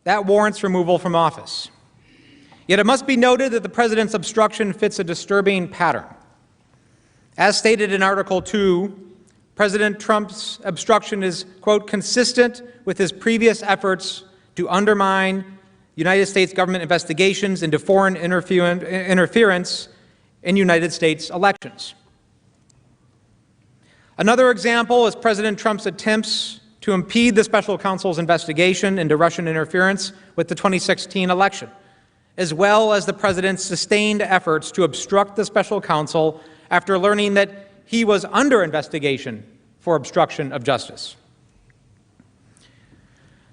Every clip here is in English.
That warrants removal from office. Yet it must be noted that the President's obstruction fits a disturbing pattern. As stated in Article 2, President Trump's obstruction is, quote, consistent with his previous efforts to undermine United States government investigations into foreign interference in United States elections. Another example is President Trump's attempts to impede the special counsel's investigation into Russian interference with the 2016 election, as well as the President's sustained efforts to obstruct the special counsel after learning that he was under investigation for obstruction of justice.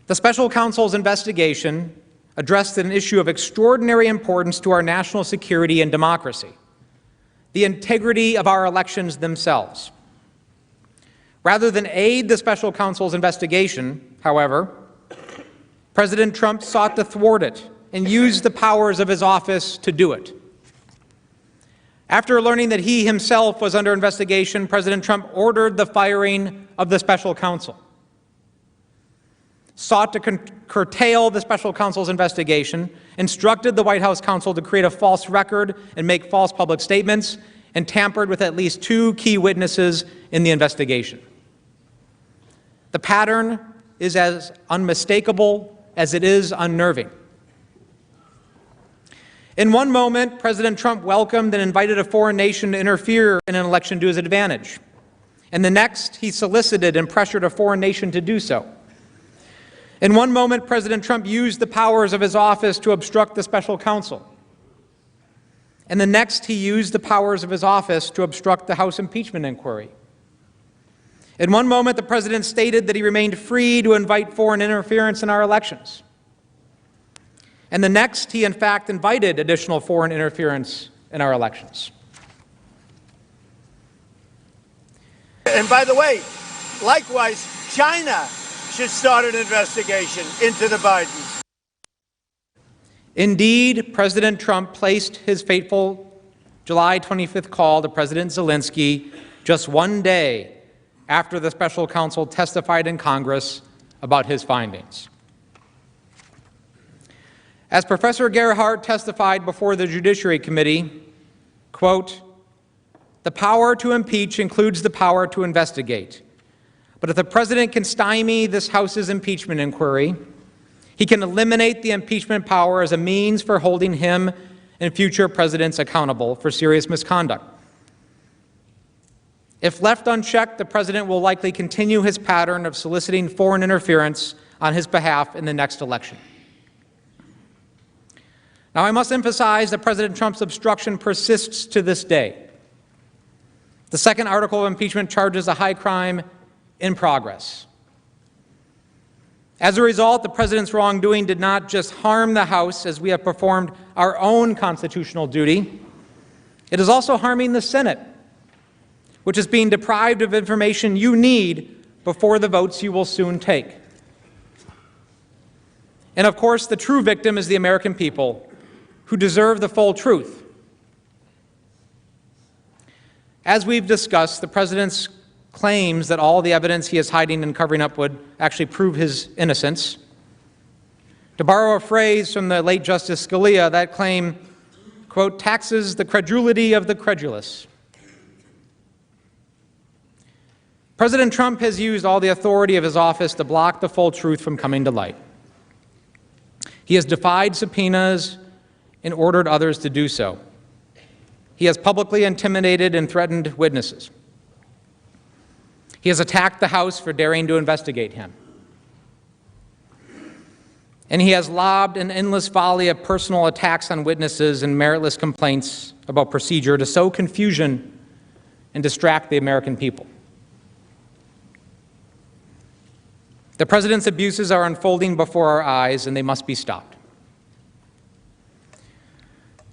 The special counsel's investigation addressed an issue of extraordinary importance to our national security and democracy: the integrity of our elections themselves. Rather than aid the special counsel's investigation, however, President Trump sought to thwart it and used the powers of his office to do it. After learning that he himself was under investigation, President Trump ordered the firing of the special counsel, sought to curtail the special counsel's investigation, instructed the White House counsel to create a false record and make false public statements, and tampered with at least 2 key witnesses in the investigation. The pattern is as unmistakable as it is unnerving. In one moment, President Trump welcomed and invited a foreign nation to interfere in an election to his advantage. In the next, he solicited and pressured a foreign nation to do so. In one moment, President Trump used the powers of his office to obstruct the special counsel. In the next, he used the powers of his office to obstruct the House impeachment inquiry. In one moment, the President stated that he remained free to invite foreign interference in our elections. And the next, he in fact invited additional foreign interference in our elections. And by the way, likewise, China should start an investigation into the Bidens. Indeed, President Trump placed his fateful July 25th call to President Zelensky just one day after the special counsel testified in Congress about his findings. As Professor Gerhardt testified before the Judiciary Committee, quote, "The power to impeach includes the power to investigate. But if the President can stymie this House's impeachment inquiry, he can eliminate the impeachment power as a means for holding him and future presidents accountable for serious misconduct. If left unchecked, the President will likely continue his pattern of soliciting foreign interference on his behalf in the next election." Now, I must emphasize that President Trump's obstruction persists to this day. The second article of impeachment charges a high crime in progress. As a result, the President's wrongdoing did not just harm the House as we have performed our own constitutional duty, it is also harming the Senate, which is being deprived of information you need before the votes you will soon take. And of course, the true victim is the American people, who deserve the full truth. As we've discussed, the President's claims that all the evidence he is hiding and covering up would actually prove his innocence. To borrow a phrase from the late Justice Scalia, that claim, quote, taxes the credulity of the credulous. President Trump has used all the authority of his office to block the full truth from coming to light. He has defied subpoenas and ordered others to do so. He has publicly intimidated and threatened witnesses. He has attacked the House for daring to investigate him. And he has lobbed an endless volley of personal attacks on witnesses and meritless complaints about procedure to sow confusion and distract the American people. The President's abuses are unfolding before our eyes, and they must be stopped.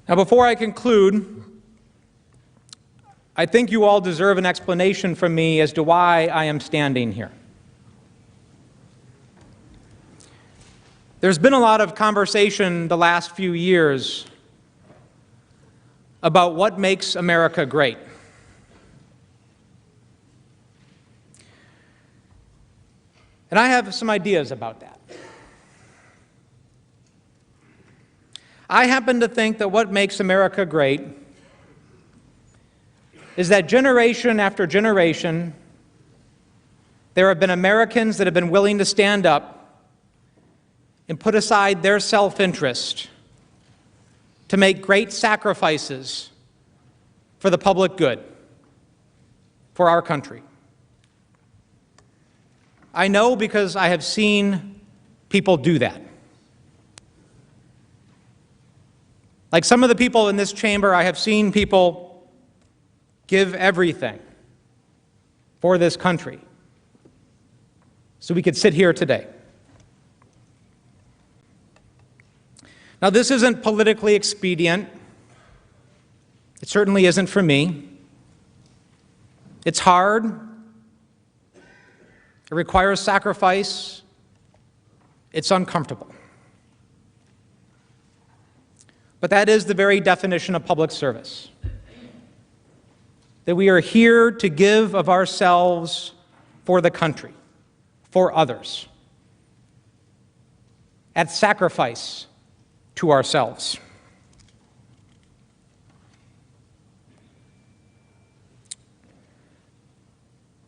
Now, before I conclude, I think you all deserve an explanation from me as to why I am standing here. There's been a lot of conversation the last few years about what makes America great. And I have some ideas about that. I happen to think that what makes America great is that generation after generation, there have been Americans that have been willing to stand up and put aside their self-interest to make great sacrifices for the public good, for our country. I know because I have seen people do that. Like some of the people in this chamber, I have seen people give everything for this country so we could sit here today. Now, this isn't politically expedient. It certainly isn't for me. It's hard. It requires sacrifice. It's uncomfortable. But that is the very definition of public service. That we are here to give of ourselves for the country, for others, at sacrifice to ourselves.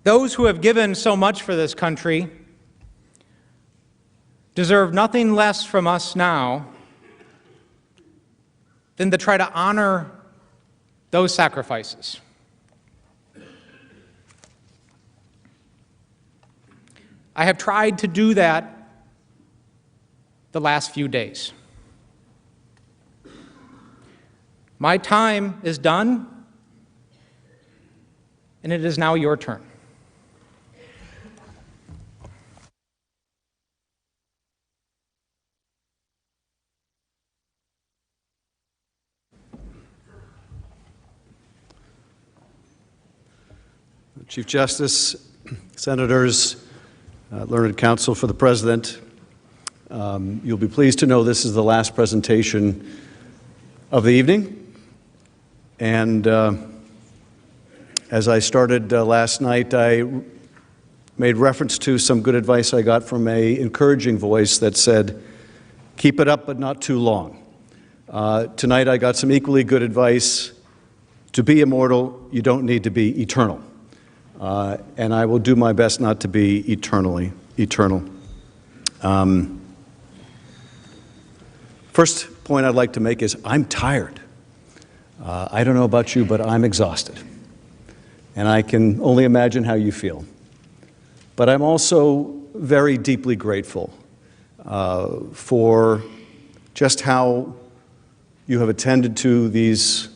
Those who have given so much for this country deserve nothing less from us now than to try to honor those sacrifices. I have tried to do that the last few days. My time is done, and it is now your turn. Chief Justice, Senators, learned counsel for the President, you'll be pleased to know this is the last presentation of the evening. And as I started last night, I made reference to some good advice I got from an encouraging voice that said, keep it up, but not too long. Tonight I got some equally good advice. To be immortal, you don't need to be eternal. And I will do my best not to be eternal. First point I'd like to make is I'm tired. I don't know about you, but I'm exhausted. And I can only imagine how you feel. But I'm also very deeply grateful for just how you have attended to these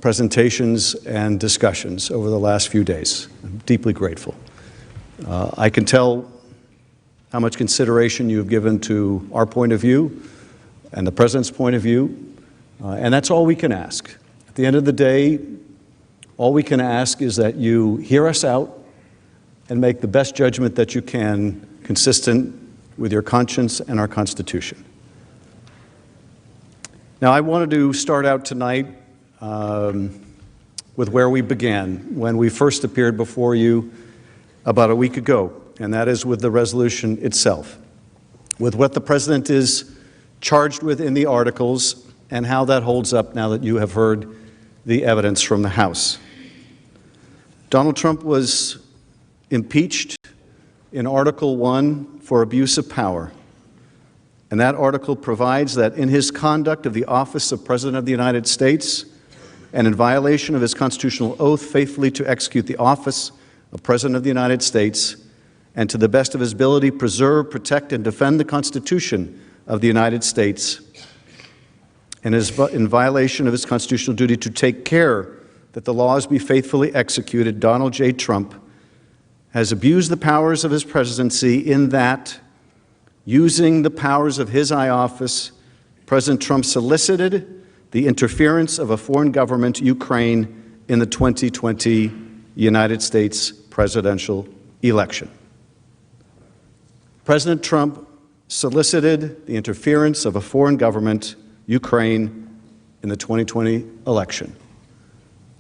presentations and discussions over the last few days. I'm deeply grateful. I can tell how much consideration you have given to our point of view and the President's point of view, and that's all we can ask. At the end of the day, all we can ask is that you hear us out and make the best judgment that you can, consistent with your conscience and our Constitution. Now, I wanted to start out tonight with where we began when we first appeared before you about a week ago, and that is with the resolution itself, with what the President is charged with in the articles and how that holds up now that you have heard the evidence from the House. Donald Trump was impeached in Article 1 for abuse of power, and that article provides that in his conduct of the office of President of the United States and in violation of his constitutional oath faithfully to execute the office of President of the United States and to the best of his ability preserve, protect, and defend the Constitution of the United States, and is in violation of his constitutional duty to take care that the laws be faithfully executed, Donald J. Trump has abused the powers of his presidency in that, using the powers of his high office, President Trump solicited the interference of a foreign government, Ukraine, in the 2020 United States presidential election. President Trump solicited the interference of a foreign government, Ukraine, in the 2020 election.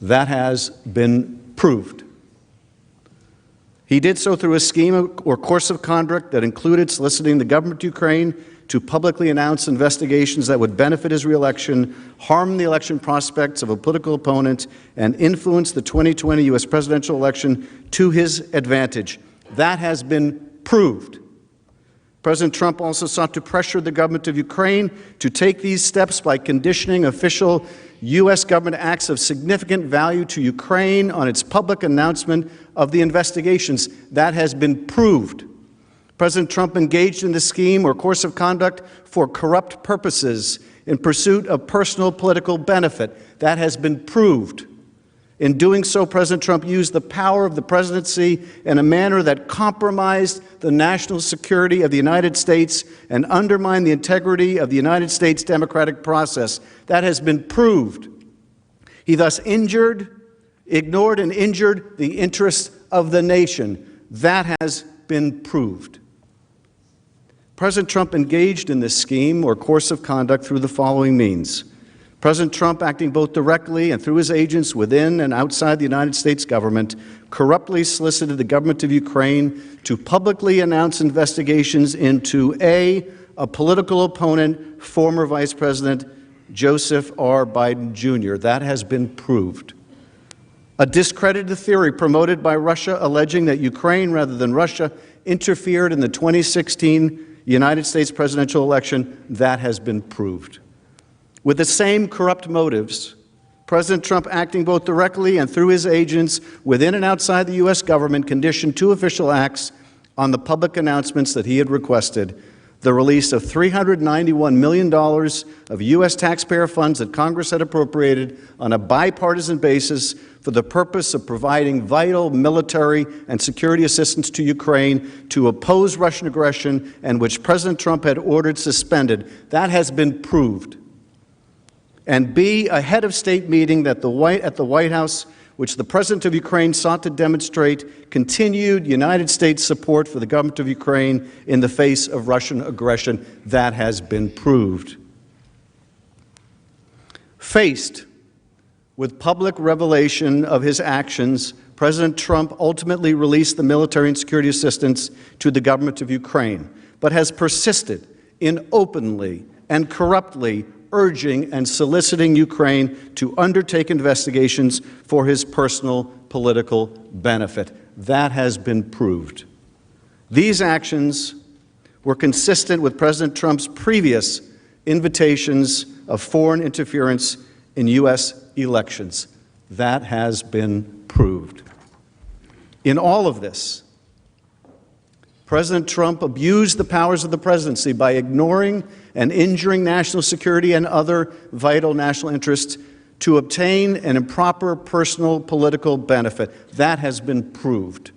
That has been proved. He did so through a scheme or course of conduct that included soliciting the government of Ukraine to publicly announce investigations that would benefit his reelection, harm the election prospects of a political opponent, and influence the 2020 U.S. presidential election to his advantage. That has been proved. President Trump also sought to pressure the government of Ukraine to take these steps by conditioning official U.S. government acts of significant value to Ukraine on its public announcement of the investigations. That has been proved. President Trump engaged in the scheme or course of conduct for corrupt purposes in pursuit of personal political benefit. That has been proved. In doing so, President Trump used the power of the presidency in a manner that compromised the national security of the United States and undermined the integrity of the United States democratic process. That has been proved. He thus ignored and injured the interests of the nation. That has been proved. President Trump engaged in this scheme or course of conduct through the following means. President Trump, acting both directly and through his agents within and outside the United States government, corruptly solicited the government of Ukraine to publicly announce investigations into a political opponent, former Vice President Joseph R. Biden Jr. That has been proved. A discredited theory promoted by Russia alleging that Ukraine, rather than Russia, interfered in the 2016 United States presidential election. That has been proved. With the same corrupt motives, President Trump, acting both directly and through his agents within and outside the U.S. government, conditioned two official acts on the public announcements that he had requested: the release of $391 million of U.S. taxpayer funds that Congress had appropriated on a bipartisan basis for the purpose of providing vital military and security assistance to Ukraine to oppose Russian aggression, and which President Trump had ordered suspended. That has been proved. And B, a head of state meeting at the White House, which the President of Ukraine sought to demonstrate continued United States support for the government of Ukraine in the face of Russian aggression. That has been proved. Faced with public revelation of his actions, President Trump ultimately released the military and security assistance to the government of Ukraine, but has persisted in openly and corruptly urging and soliciting Ukraine to undertake investigations for his personal political benefit. That has been proved. These actions were consistent with President Trump's previous invitations of foreign interference in U.S. elections. That has been proved. In all of this, President Trump abused the powers of the presidency by ignoring and injuring national security and other vital national interests to obtain an improper personal political benefit. That has been proved.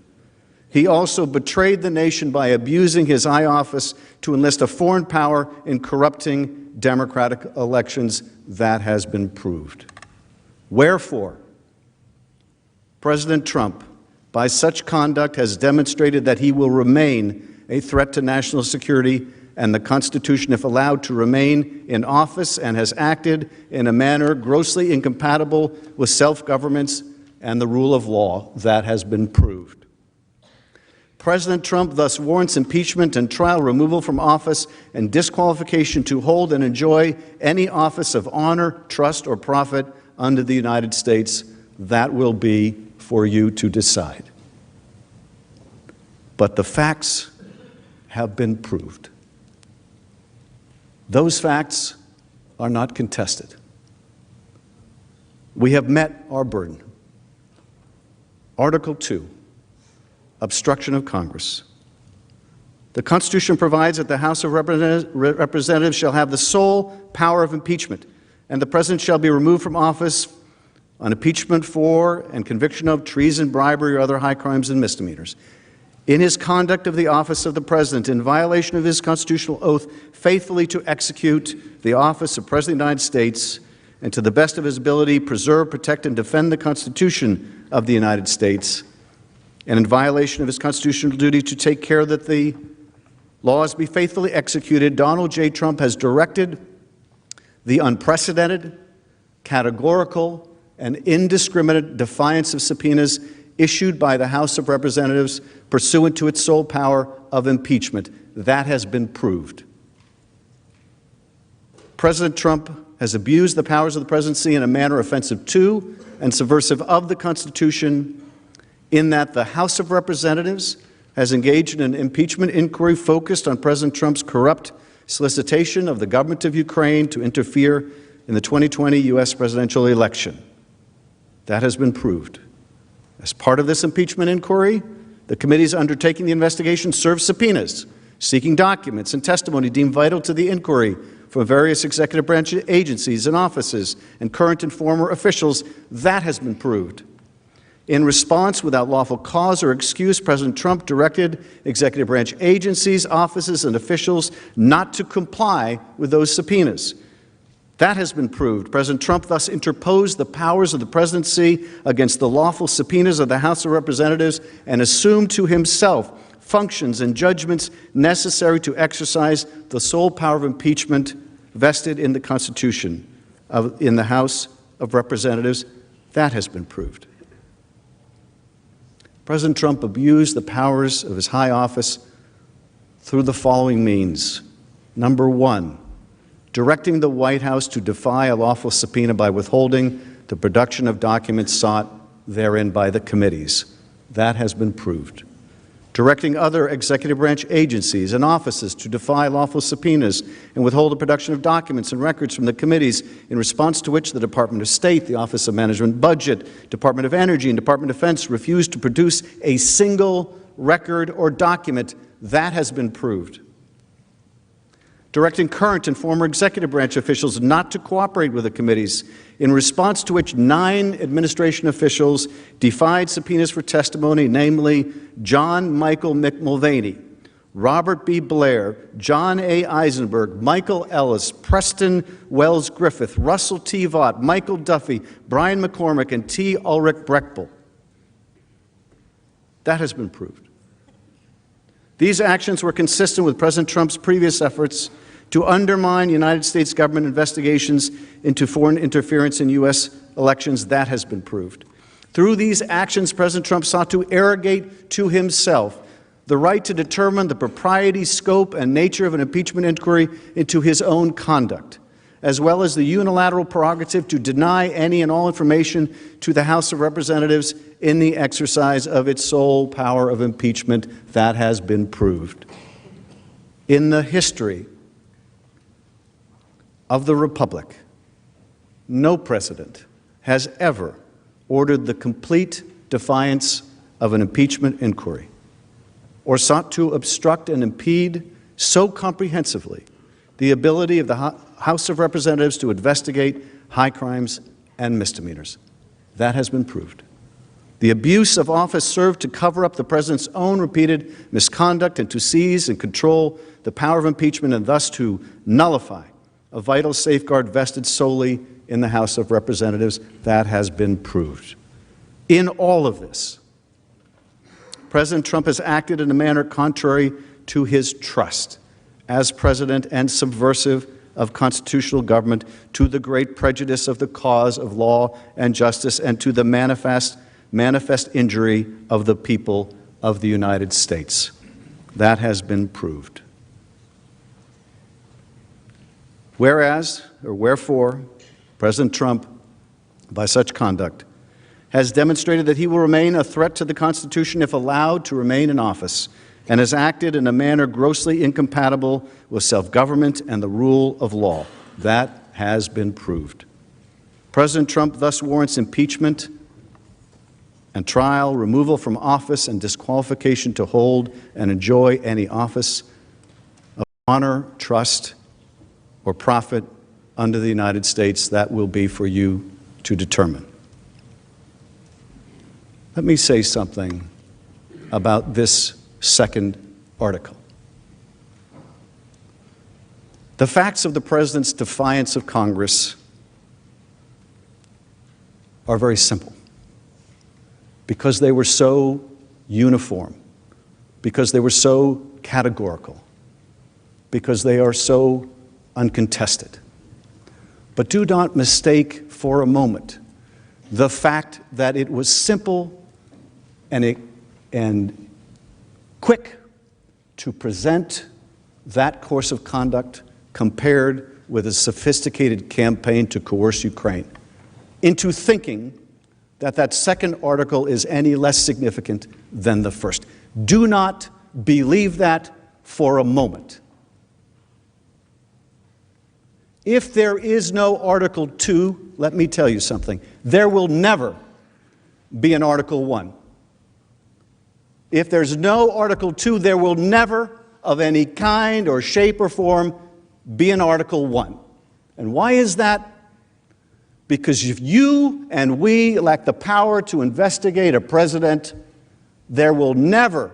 He also betrayed the nation by abusing his high office to enlist a foreign power in corrupting democratic elections. That has been proved. Wherefore, President Trump, by such conduct, has demonstrated that he will remain a threat to national security and the Constitution if allowed to remain in office, and has acted in a manner grossly incompatible with self-governance and the rule of law. That has been proved. President Trump thus warrants impeachment and trial, removal from office, and disqualification to hold and enjoy any office of honor, trust, or profit under the United States. That will be for you to decide. But the facts have been proved. Those facts are not contested. We have met our burden. Article 2, obstruction of Congress. The Constitution provides that the House of Representatives shall have the sole power of impeachment, and the President shall be removed from office on impeachment for and conviction of treason, bribery, or other high crimes and misdemeanors. In his conduct of the office of the President, in violation of his constitutional oath, faithfully to execute the office of President of the United States, and to the best of his ability, preserve, protect, and defend the Constitution of the United States, and in violation of his constitutional duty to take care that the laws be faithfully executed, Donald J. Trump has directed the unprecedented, categorical, and indiscriminate defiance of subpoenas issued by the House of Representatives pursuant to its sole power of impeachment. That has been proved. President Trump has abused the powers of the presidency in a manner offensive to and subversive of the Constitution, in that the House of Representatives has engaged in an impeachment inquiry focused on President Trump's corrupt solicitation of the government of Ukraine to interfere in the 2020 U.S. presidential election. That has been proved. As part of this impeachment inquiry, the committees undertaking the investigation served subpoenas, seeking documents and testimony deemed vital to the inquiry from various executive branch agencies and offices and current and former officials. That has been proved. In response, without lawful cause or excuse, President Trump directed executive branch agencies, offices, and officials not to comply with those subpoenas. That has been proved. President Trump thus interposed the powers of the presidency against the lawful subpoenas of the House of Representatives and assumed to himself functions and judgments necessary to exercise the sole power of impeachment vested in the Constitution in the House of Representatives. That has been proved. President Trump abused the powers of his high office through the following means. Number one, directing the White House to defy a lawful subpoena by withholding the production of documents sought therein by the committees. That has been proved. Directing other executive branch agencies and offices to defy lawful subpoenas and withhold the production of documents and records from the committees, in response to which the Department of State, the Office of Management and Budget, Department of Energy, and Department of Defense refused to produce a single record or document. That has been proved. Directing current and former executive branch officials not to cooperate with the committees, in response to which 9 administration officials defied subpoenas for testimony, namely John Michael Mulvaney, Robert B. Blair, John A. Eisenberg, Michael Ellis, Preston Wells Griffith, Russell T. Vought, Michael Duffy, Brian McCormick, and T. Ulrich Brechbuhl. That has been proved. These actions were consistent with President Trump's previous efforts to undermine United States government investigations into foreign interference in U.S. elections. That has been proved. Through these actions, President Trump sought to arrogate to himself the right to determine the propriety, scope, and nature of an impeachment inquiry into his own conduct, as well as the unilateral prerogative to deny any and all information to the House of Representatives in the exercise of its sole power of impeachment. That has been proved. In the history of the Republic, no president has ever ordered the complete defiance of an impeachment inquiry or sought to obstruct and impede so comprehensively the ability of the House of Representatives to investigate high crimes and misdemeanors. That has been proved. The abuse of office served to cover up the president's own repeated misconduct and to seize and control the power of impeachment and thus to nullify a vital safeguard vested solely in the House of Representatives. That has been proved. In all of this, President Trump has acted in a manner contrary to his trust as president and subversive of constitutional government, to the great prejudice of the cause of law and justice, and to the manifest injury of the people of the United States. That has been proved. Whereas, or wherefore, President Trump, by such conduct, has demonstrated that he will remain a threat to the Constitution if allowed to remain in office, and has acted in a manner grossly incompatible with self-government and the rule of law. That has been proved. President Trump thus warrants impeachment and trial, removal from office, and disqualification to hold and enjoy any office of honor, trust, or profit under the United States. That will be for you to determine. Let me say something about this second article. The facts of the president's defiance of Congress are very simple, because they were so uniform, because they were so categorical, because they are so uncontested. But do not mistake for a moment the fact that it was simple and quick to present that course of conduct compared with a sophisticated campaign to coerce Ukraine into thinking that that second article is any less significant than the first. Do not believe that for a moment. If there is no Article 2, let me tell you something. There will never be an Article 1. If there's no Article 2, there will never, of any kind or shape or form, be an Article 1. And why is that? Because if you and we lack the power to investigate a president, there will never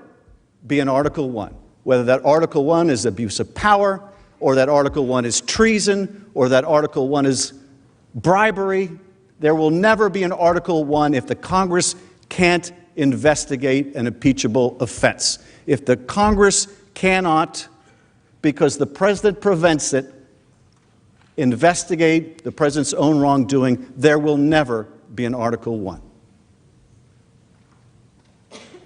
be an Article 1. Whether that Article 1 is abuse of power, or that Article 1 is treason, or that Article 1 is bribery, there will never be an Article 1 if the Congress can't investigate an impeachable offense. If the Congress cannot, because the president prevents it, investigate the president's own wrongdoing, there will never be an Article 1.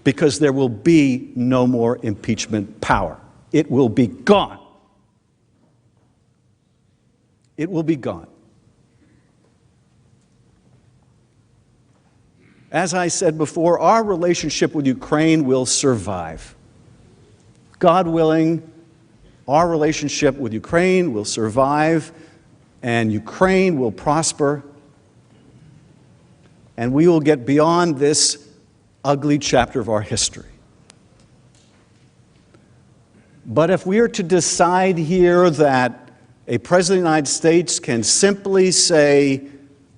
Because there will be no more impeachment power. It will be gone. It will be gone. As I said before, our relationship with Ukraine will survive. God willing, our relationship with Ukraine will survive, and Ukraine will prosper, and we will get beyond this ugly chapter of our history. But if we are to decide here that a president of the United States can simply say,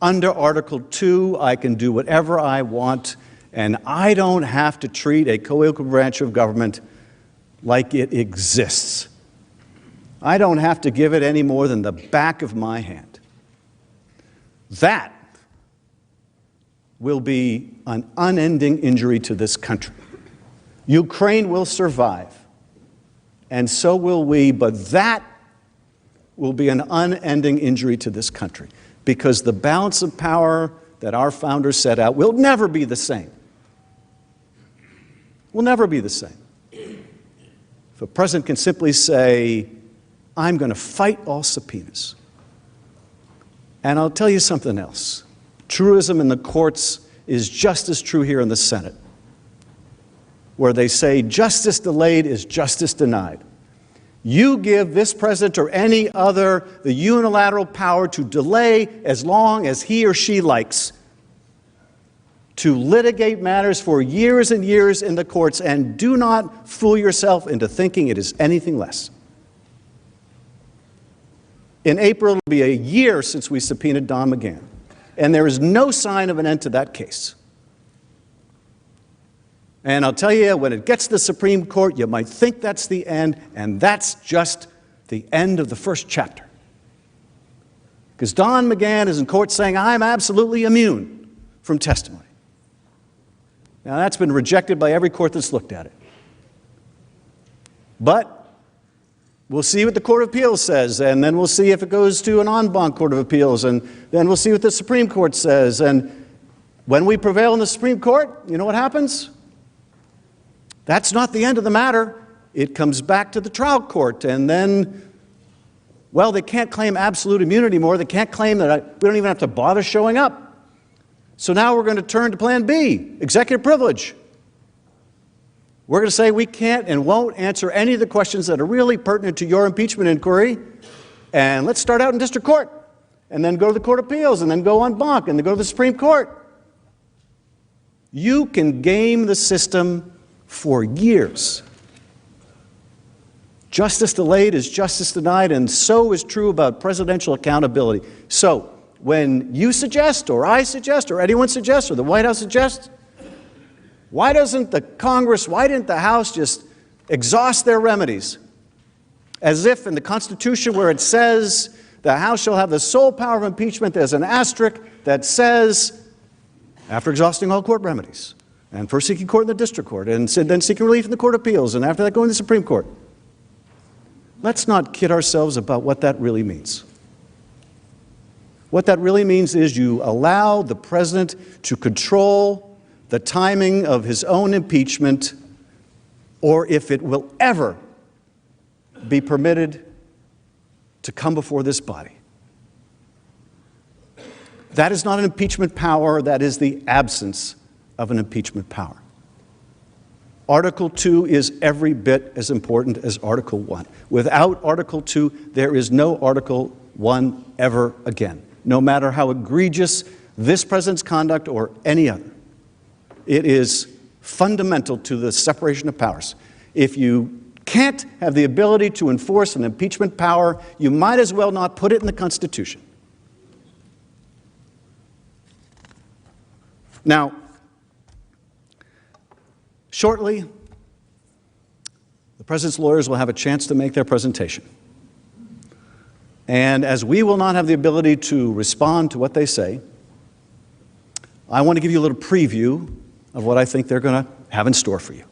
under Article 2, I can do whatever I want, and I don't have to treat a co-equal branch of government like it exists. I don't have to give it any more than the back of my hand. That will be an unending injury to this country. Ukraine will survive, and so will we, but that will be an unending injury to this country, because the balance of power that our founders set out will never be the same. Will never be the same. If a president can simply say, I'm going to fight all subpoenas. And I'll tell you something else. Truism in the courts is just as true here in the Senate, where they say justice delayed is justice denied. You give this president or any other the unilateral power to delay as long as he or she likes, to litigate matters for years and years in the courts, and do not fool yourself into thinking it is anything less. In April, it will be a year since we subpoenaed Don McGahn, and there is no sign of an end to that case. And I'll tell you, when it gets to the Supreme Court, you might think that's the end, and that's just the end of the first chapter. Because Don McGahn is in court saying, I'm absolutely immune from testimony. Now, that's been rejected by every court that's looked at it. But we'll see what the Court of Appeals says, and then we'll see if it goes to an en banc Court of Appeals, and then we'll see what the Supreme Court says. And when we prevail in the Supreme Court, you know what happens? That's not the end of the matter. It comes back to the trial court, and then, well, they can't claim absolute immunity anymore. They can't claim that we don't even have to bother showing up. So now we're going to turn to Plan B, executive privilege. We're going to say we can't and won't answer any of the questions that are really pertinent to your impeachment inquiry, and let's start out in district court, and then go to the Court of Appeals, and then go en banc, and then go to the Supreme Court. You can game the system for years. Justice delayed is justice denied, and so is true about presidential accountability. So, when you suggest, or I suggest, or anyone suggests, or the White House suggests, why doesn't the Congress, why didn't the House just exhaust their remedies? As if in the Constitution, where it says the House shall have the sole power of impeachment, there's an asterisk that says, after exhausting all court remedies, and first seeking court in the district court, and then seeking relief in the Court of Appeals, and after that going to the Supreme Court. Let's not kid ourselves about what that really means. What that really means is you allow the president to control the timing of his own impeachment, or if it will ever be permitted, to come before this body. That is not an impeachment power. That is the absence of an impeachment power. Article 2 is every bit as important as Article 1. Without Article 2, there is no Article 1 ever again, no matter how egregious this president's conduct or any other. It is fundamental to the separation of powers. If you can't have the ability to enforce an impeachment power, you might as well not put it in the Constitution. Now, shortly, the president's lawyers will have a chance to make their presentation. And as we will not have the ability to respond to what they say, I want to give you a little preview of what I think they're going to have in store for you,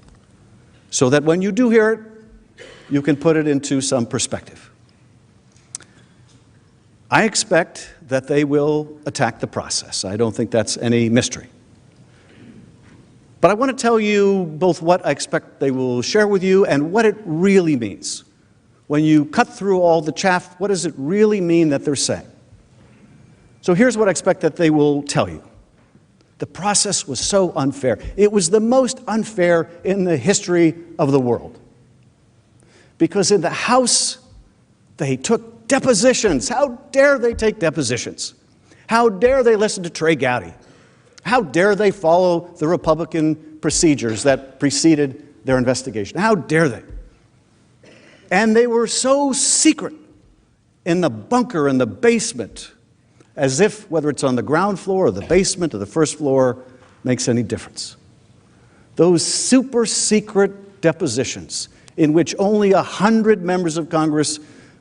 so that when you do hear it, you can put it into some perspective. I expect that they will attack the process. I don't think that's any mystery. But I want to tell you both what I expect they will share with you and what it really means. When you cut through all the chaff, what does it really mean that they're saying? So here's what I expect that they will tell you. The process was so unfair. It was the most unfair in the history of the world. Because in the House, they took depositions. How dare they take depositions? How dare they listen to Trey Gowdy? How dare they follow the Republican procedures that preceded their investigation? How dare they? And they were so secret in the bunker in the basement, as if whether it's on the ground floor or the basement or the first floor makes any difference. Those super secret depositions in which only 100 members of Congress,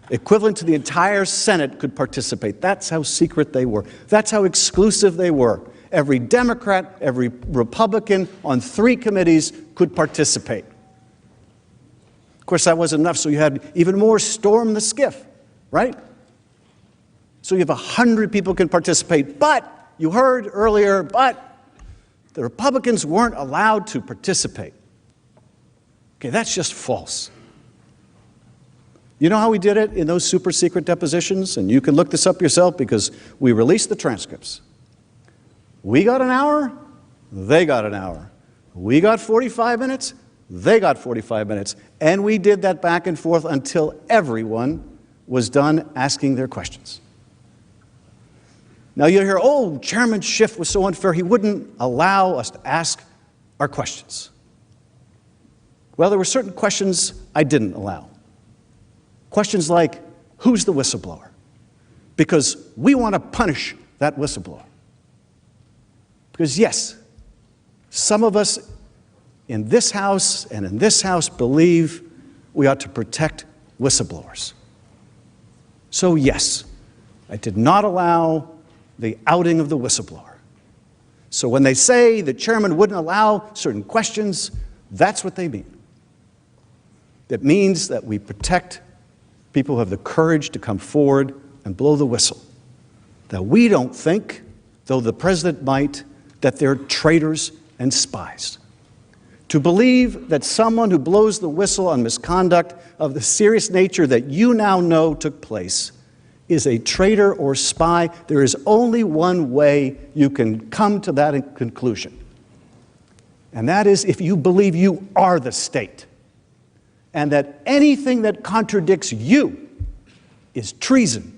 equivalent to the entire Senate, could participate. That's how secret they were. That's how exclusive they were. Every Democrat, every Republican on 3 committees could participate. Of course, that wasn't enough, so you had even more storm the skiff, right? So you have 100 people can participate, but you heard earlier, but the Republicans weren't allowed to participate. Okay, that's just false. You know how we did it in those super secret depositions? And you can look this up yourself because we released the transcripts. We got an hour, they got an hour. We got 45 minutes, they got 45 minutes. And we did that back and forth until everyone was done asking their questions. Now you'll hear, oh, Chairman Schiff was so unfair, he wouldn't allow us to ask our questions. Well, there were certain questions I didn't allow. Questions like, who's the whistleblower? Because we want to punish that whistleblower. Because yes, some of us in this House and in this House believe we ought to protect whistleblowers. So yes, I did not allow the outing of the whistleblower. So when they say the chairman wouldn't allow certain questions, that's what they mean. It means that we protect people who have the courage to come forward and blow the whistle. That we don't think, though the president might, that they're traitors and spies. To believe that someone who blows the whistle on misconduct of the serious nature that you now know took place is a traitor or spy, there is only one way you can come to that conclusion. And that is if you believe you are the state, and that anything that contradicts you is treason.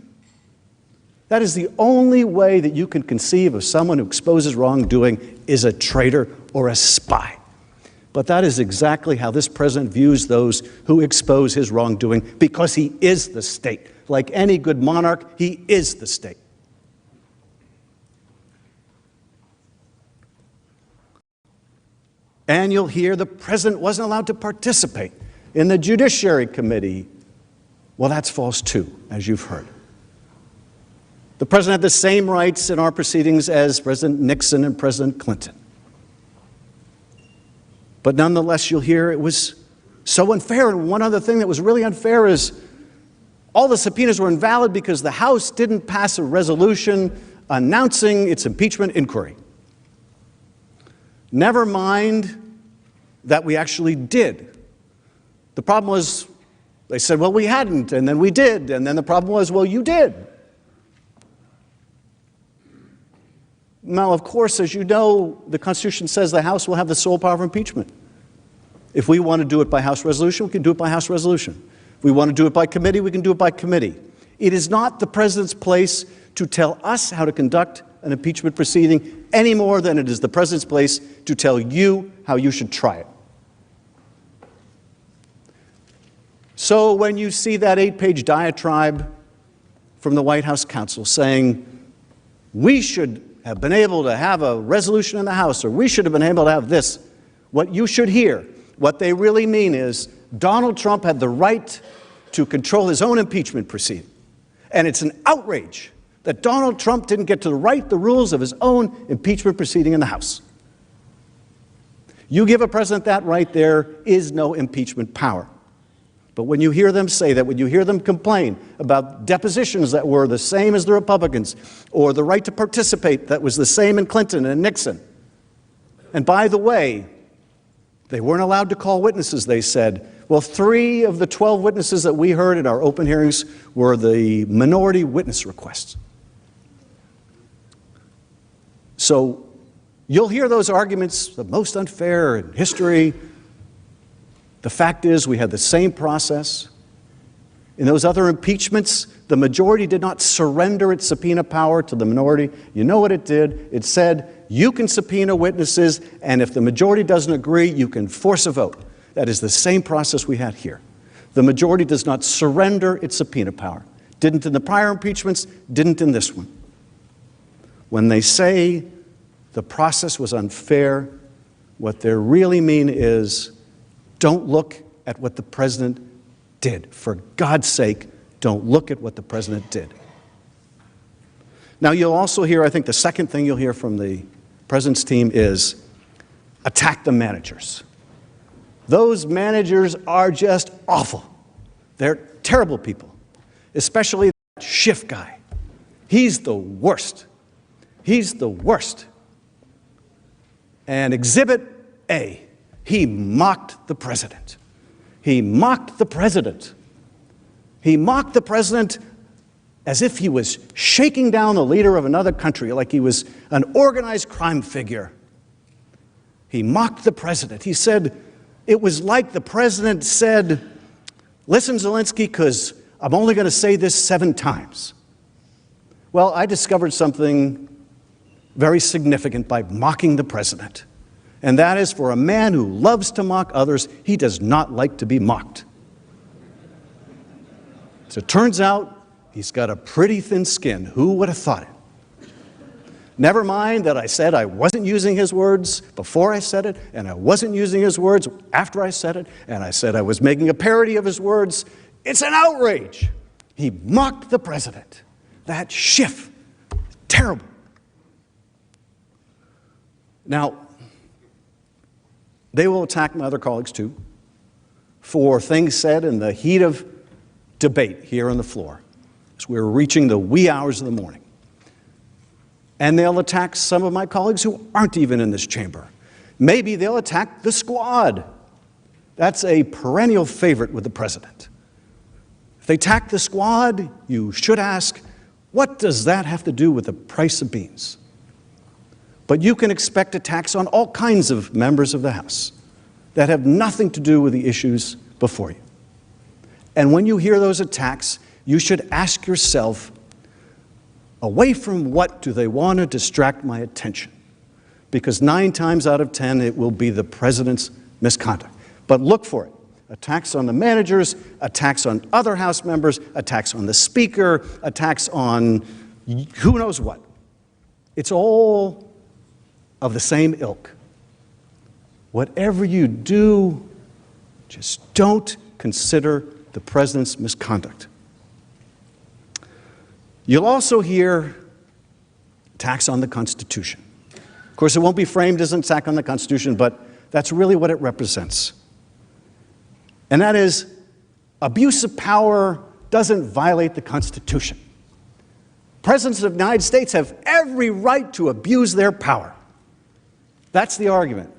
That is the only way that you can conceive of someone who exposes wrongdoing is a traitor or a spy. But that is exactly how this president views those who expose his wrongdoing, because he is the state. Like any good monarch, he is the state. And you'll hear the president wasn't allowed to participate in the Judiciary Committee. Well, that's false too, as you've heard. The president had the same rights in our proceedings as President Nixon and President Clinton. But nonetheless, you'll hear it was so unfair. And one other thing that was really unfair is all the subpoenas were invalid because the House didn't pass a resolution announcing its impeachment inquiry. Never mind that we actually did. The problem was They said, well, we hadn't, and then we did, and then the problem was, well, you did. Now, of course, as you know, the Constitution says the House will have the sole power of impeachment. If we want to do it by House resolution, we can do it by House resolution. If we want to do it by committee, we can do it by committee. It is not the President's place to tell us how to conduct an impeachment proceeding any more than it is the President's place to tell you how you should try it. So when you see that 8-page diatribe from the White House counsel saying, we should have been able to have a resolution in the House, or we should have been able to have this, what you should hear, what they really mean is Donald Trump had the right to control his own impeachment proceeding. And it's an outrage that Donald Trump didn't get to write the rules of his own impeachment proceeding in the House. You give a president that right, there is no impeachment power. But when you hear them say that, when you hear them complain about depositions that were the same as the Republicans, or the right to participate that was the same in Clinton and Nixon, and by the way, they weren't allowed to call witnesses, they said. Well, 3 of the 12 witnesses that we heard in our open hearings were the minority witness requests. So you'll hear those arguments, the most unfair in history. The fact is, we had the same process. In those other impeachments, the majority did not surrender its subpoena power to the minority. You know what it did? It said, you can subpoena witnesses, and if the majority doesn't agree, you can force a vote. That is the same process we had here. The majority does not surrender its subpoena power. Didn't in the prior impeachments, didn't in this one. When they say the process was unfair, what they really mean is, don't look at what the president did. For God's sake, don't look at what the president did. Now, you'll also hear, I think the second thing you'll hear from the president's team is attack the managers. Those managers are just awful. They're terrible people, especially that Schiff guy. He's the worst. He's the worst. And Exhibit A, he mocked the president. He mocked the president. He mocked the president as if he was shaking down the leader of another country, like he was an organized crime figure. He mocked the president. He said, it was like the president said, listen, Zelensky, because I'm only going to say this 7 times. Well, I discovered something very significant by mocking the president. And that is, for a man who loves to mock others, he does not like to be mocked. So it turns out he's got a pretty thin skin. Who would have thought it? Never mind that I said I wasn't using his words before I said it, and I wasn't using his words after I said it, and I said I was making a parody of his words. It's an outrage. He mocked the president. That Schiff. Terrible. Now, they will attack my other colleagues, too, for things said in the heat of debate here on the floor, as we're reaching the wee hours of the morning. And they'll attack some of my colleagues who aren't even in this chamber. Maybe they'll attack the squad. That's a perennial favorite with the president. If they attack the squad, you should ask, what does that have to do with the price of beans? But you can expect attacks on all kinds of members of the House that have nothing to do with the issues before you. And when you hear those attacks, you should ask yourself, away from what do they want to distract my attention? Because 9 times out of 10, it will be the president's misconduct. But look for it. Attacks on the managers, attacks on other House members, attacks on the Speaker, attacks on who knows what. It's all of the same ilk. Whatever you do, just don't consider the president's misconduct. You'll also hear attacks on the Constitution. Of course, it won't be framed as an attack on the Constitution, but that's really what it represents. And that is, abuse of power doesn't violate the Constitution. Presidents of the United States have every right to abuse their power. That's the argument.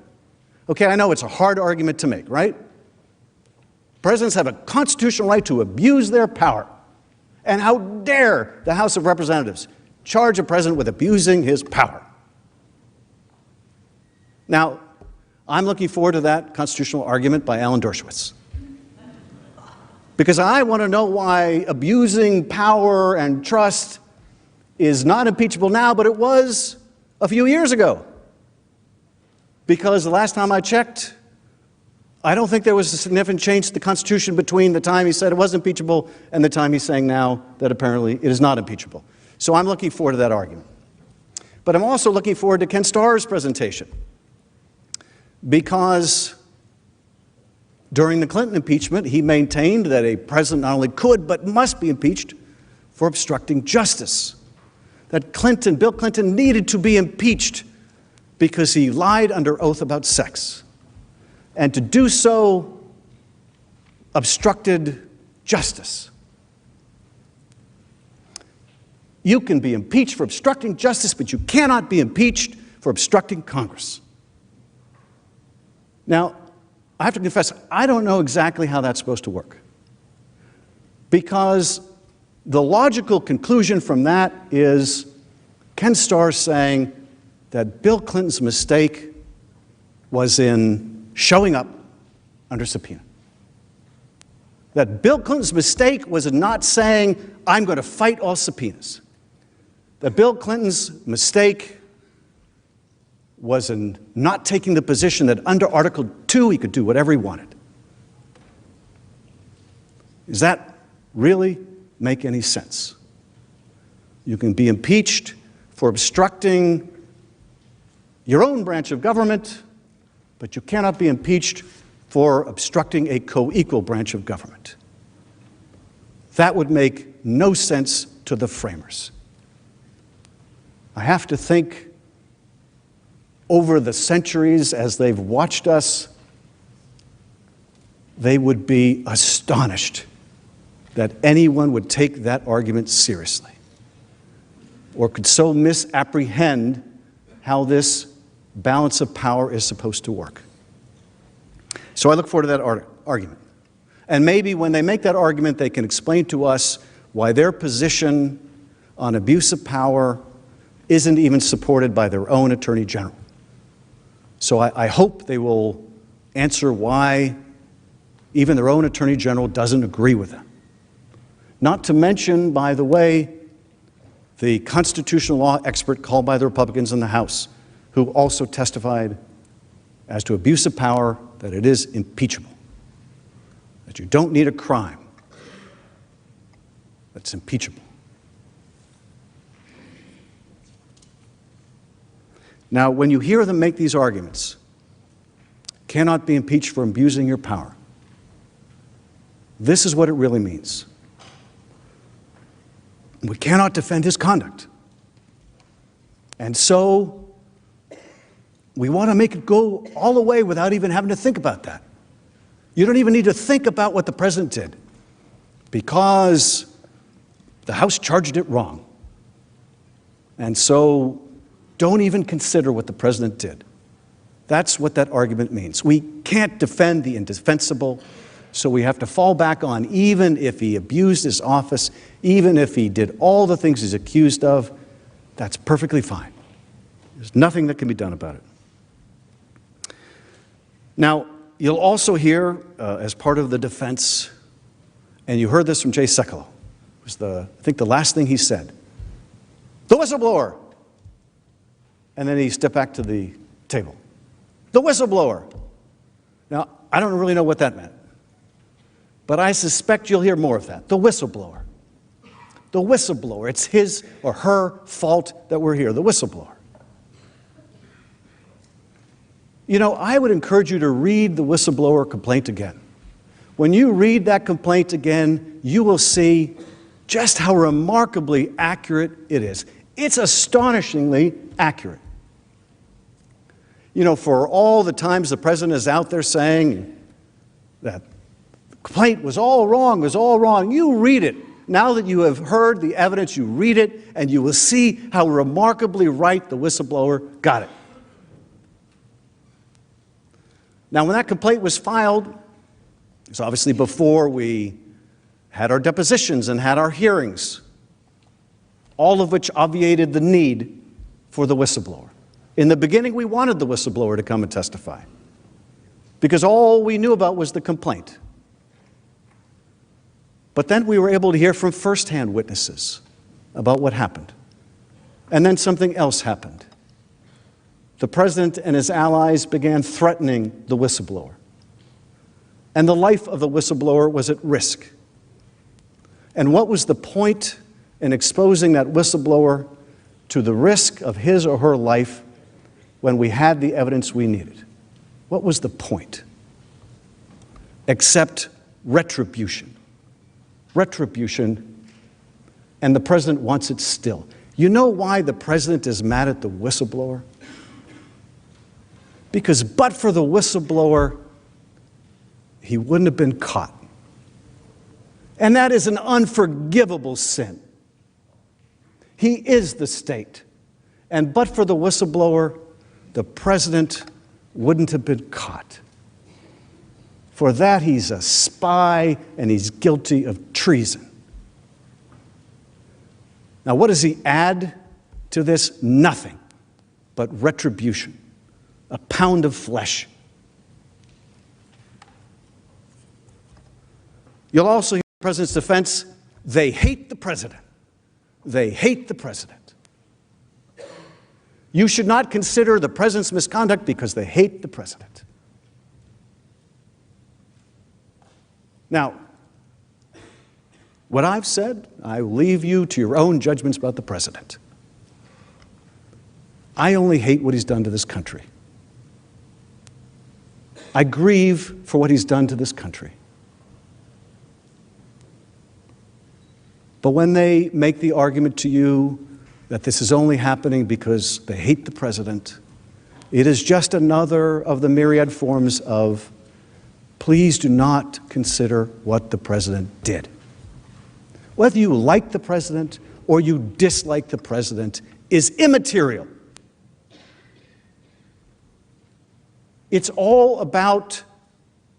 Okay, I know it's a hard argument to make, right? Presidents have a constitutional right to abuse their power. And how dare the House of Representatives charge a president with abusing his power? Now, I'm looking forward to that constitutional argument by Alan Dershowitz, because I want to know why abusing power and trust is not impeachable now, but it was a few years ago. Because the last time I checked, I don't think there was a significant change to the Constitution between the time he said it was impeachable and the time he's saying now that apparently it is not impeachable. So I'm looking forward to that argument. But I'm also looking forward to Ken Starr's presentation, because during the Clinton impeachment, he maintained that a president not only could but must be impeached for obstructing justice. That Bill Clinton needed to be impeached because he lied under oath about sex. And to do so obstructed justice. You can be impeached for obstructing justice, but you cannot be impeached for obstructing Congress. Now, I have to confess, I don't know exactly how that's supposed to work. Because the logical conclusion from that is Ken Starr saying that Bill Clinton's mistake was in showing up under subpoena. That Bill Clinton's mistake was in not saying, I'm going to fight all subpoenas. That Bill Clinton's mistake was in not taking the position that under Article 2 he could do whatever he wanted. Does that really make any sense? You can be impeached for obstructing your own branch of government, but you cannot be impeached for obstructing a co-equal branch of government. That would make no sense to the framers. I have to think, over the centuries as they've watched us, they would be astonished that anyone would take that argument seriously, or could so misapprehend how this balance of power is supposed to work. So I look forward to that argument. And maybe when they make that argument, they can explain to us why their position on abuse of power isn't even supported by their own Attorney General. So I hope they will answer why even their own Attorney General doesn't agree with them. Not to mention, by the way, the constitutional law expert called by the Republicans in the House, who also testified as to abuse of power that it is impeachable, that you don't need a crime that's impeachable. Now, when you hear them make these arguments, cannot be impeached for abusing your power, this is what it really means. We cannot defend his conduct. And so we want to make it go all the way without even having to think about that. You don't even need to think about what the president did, because the House charged it wrong. And so don't even consider what the president did. That's what that argument means. We can't defend the indefensible, so we have to fall back on, even if he abused his office, even if he did all the things he's accused of, that's perfectly fine. There's nothing that can be done about it. Now, you'll also hear, as part of the defense, and you heard this from Jay Sekulow, it was I think the last thing he said, the whistleblower. And then he stepped back to the table. The whistleblower. Now, I don't really know what that meant, but I suspect you'll hear more of that. The whistleblower. The whistleblower. It's his or her fault that we're here. The whistleblower. You know, I would encourage you to read the whistleblower complaint again. When you read that complaint again, you will see just how remarkably accurate it is. It's astonishingly accurate. You know, for all the times the president is out there saying that the complaint was all wrong, you read it. Now that you have heard the evidence, you read it, and you will see how remarkably right the whistleblower got it. Now, when that complaint was filed, It's obviously before we had our depositions and had our hearings, all of which obviated the need for the whistleblower. In the beginning, we wanted the whistleblower to come and testify because all we knew about was the complaint. But then we were able to hear from firsthand witnesses about what happened. And then something else happened. The president and his allies began threatening the whistleblower. And the life of the whistleblower was at risk. And what was the point in exposing that whistleblower to the risk of his or her life when we had the evidence we needed? What was the point? Except retribution. Retribution, and the president wants it still. You know why the president is mad at the whistleblower? Because but for the whistleblower, he wouldn't have been caught. And that is an unforgivable sin. He is the state. And but for the whistleblower, the president wouldn't have been caught. For that, he's a spy and he's guilty of treason. Now, what does he add to this? Nothing but retribution, a pound of flesh. You'll also hear the president's defense, they hate the president. They hate the president. You should not consider the president's misconduct because they hate the president. Now, what I've said, I leave you to your own judgments about the president. I only hate what he's done to this country. I grieve for what he's done to this country. But when they make the argument to you that this is only happening because they hate the president, it is just another of the myriad forms of please do not consider what the president did. Whether you like the president or you dislike the president is immaterial. It's all about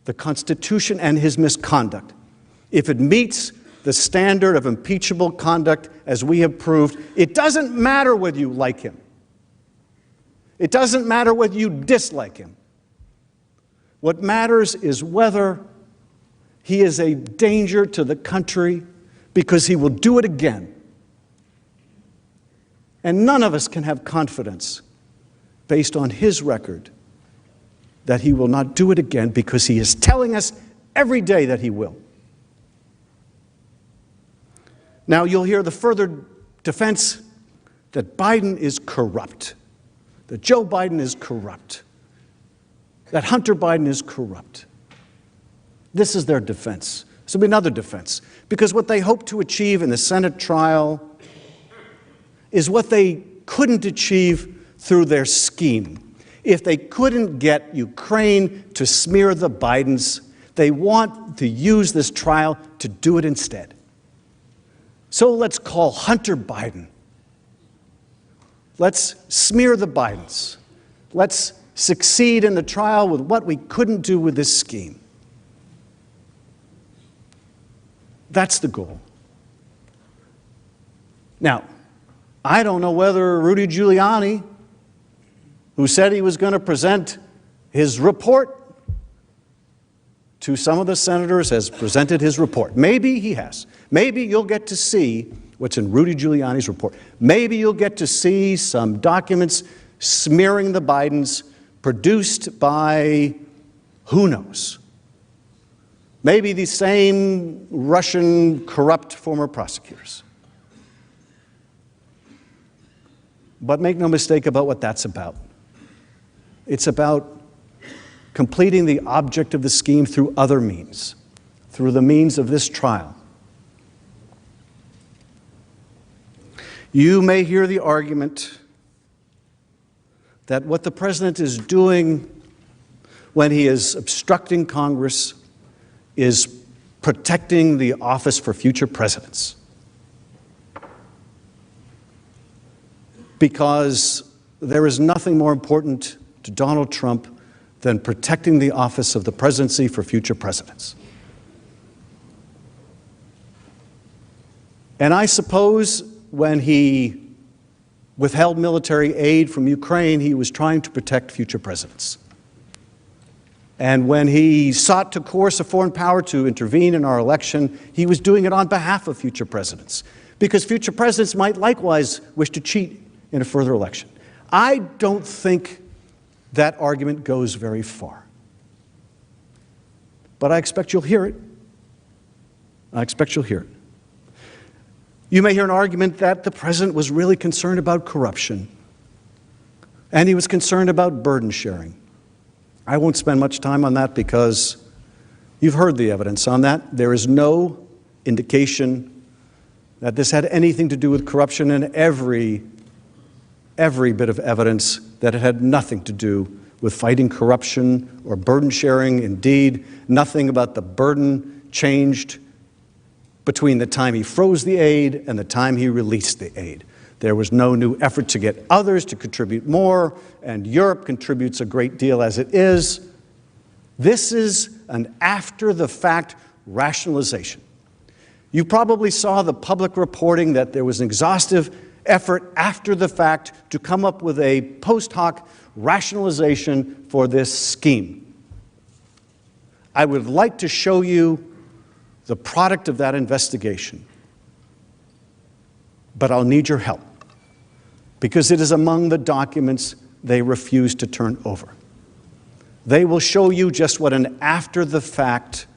the Constitution and his misconduct. If it meets the standard of impeachable conduct as we have proved, it doesn't matter whether you like him. It doesn't matter whether you dislike him. What matters is whether he is a danger to the country because he will do it again. And none of us can have confidence based on his record that he will not do it again because he is telling us every day that he will. Now you'll hear the further defense that Biden is corrupt, that Joe Biden is corrupt, that Hunter Biden is corrupt. This is their defense. This will be another defense. Because what they hope to achieve in the Senate trial is what they couldn't achieve through their scheme. If they couldn't get Ukraine to smear the Bidens, they want to use this trial to do it instead. So let's call Hunter Biden. Let's smear the Bidens. Let's succeed in the trial with what we couldn't do with this scheme. That's the goal. Now, I don't know whether Rudy Giuliani, who said he was going to present his report to some of the senators, has presented his report. Maybe he has. Maybe you'll get to see what's in Rudy Giuliani's report. Maybe you'll get to see some documents smearing the Bidens produced by who knows? Maybe the same Russian corrupt former prosecutors. But make no mistake about what that's about. It's about completing the object of the scheme through other means, through the means of this trial. You may hear the argument that what the president is doing when he is obstructing Congress is protecting the office for future presidents. Because there is nothing more important to Donald Trump than protecting the office of the presidency for future presidents. And I suppose when he withheld military aid from Ukraine, he was trying to protect future presidents. And when he sought to coerce a foreign power to intervene in our election, he was doing it on behalf of future presidents, because future presidents might likewise wish to cheat in a further election. I don't think that argument goes very far. But I expect you'll hear it. I expect you'll hear it. You may hear an argument that the president was really concerned about corruption, and he was concerned about burden sharing. I won't spend much time on that because you've heard the evidence on that. There is no indication that this had anything to do with corruption, and every bit of evidence that it had nothing to do with fighting corruption or burden sharing. Indeed, nothing about the burden changed between the time he froze the aid and the time he released the aid. There was no new effort to get others to contribute more, and Europe contributes a great deal as it is. This is an after-the-fact rationalization. You probably saw the public reporting that there was an exhaustive effort after the fact to come up with a post hoc rationalization for this scheme. I would like to show you the product of that investigation, but I'll need your help, because it is among the documents they refuse to turn over. They will show you just what an after-the-fact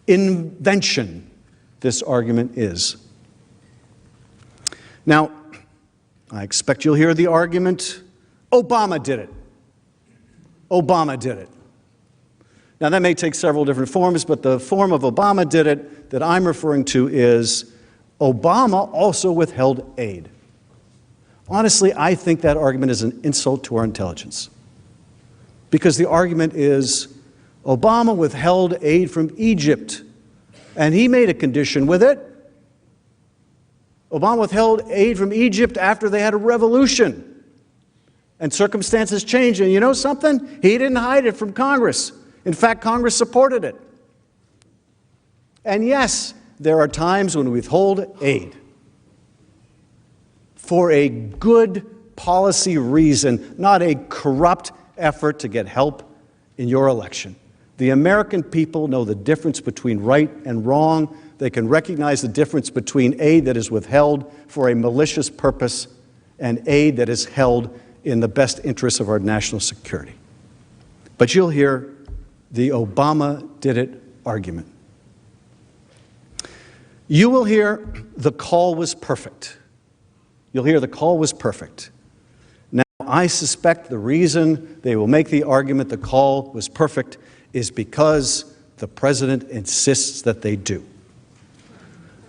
invention this argument is. Now, I expect you'll hear the argument, Obama did it. Obama did it. Now, that may take several different forms, but the form of Obama did it that I'm referring to is Obama also withheld aid. Honestly, I think that argument is an insult to our intelligence, because the argument is Obama withheld aid from Egypt, and he made a condition with it. Obama withheld aid from Egypt after they had a revolution, and circumstances changed. And you know something? He didn't hide it from Congress. In fact, Congress supported it. And yes, there are times when we withhold aid for a good policy reason, not a corrupt effort to get help in your election. The American people know the difference between right and wrong. They can recognize the difference between aid that is withheld for a malicious purpose and aid that is held in the best interests of our national security. But you'll hear the Obama did it argument. You will hear the call was perfect. You'll hear the call was perfect. Now, I suspect the reason they will make the argument the call was perfect is because the president insists that they do.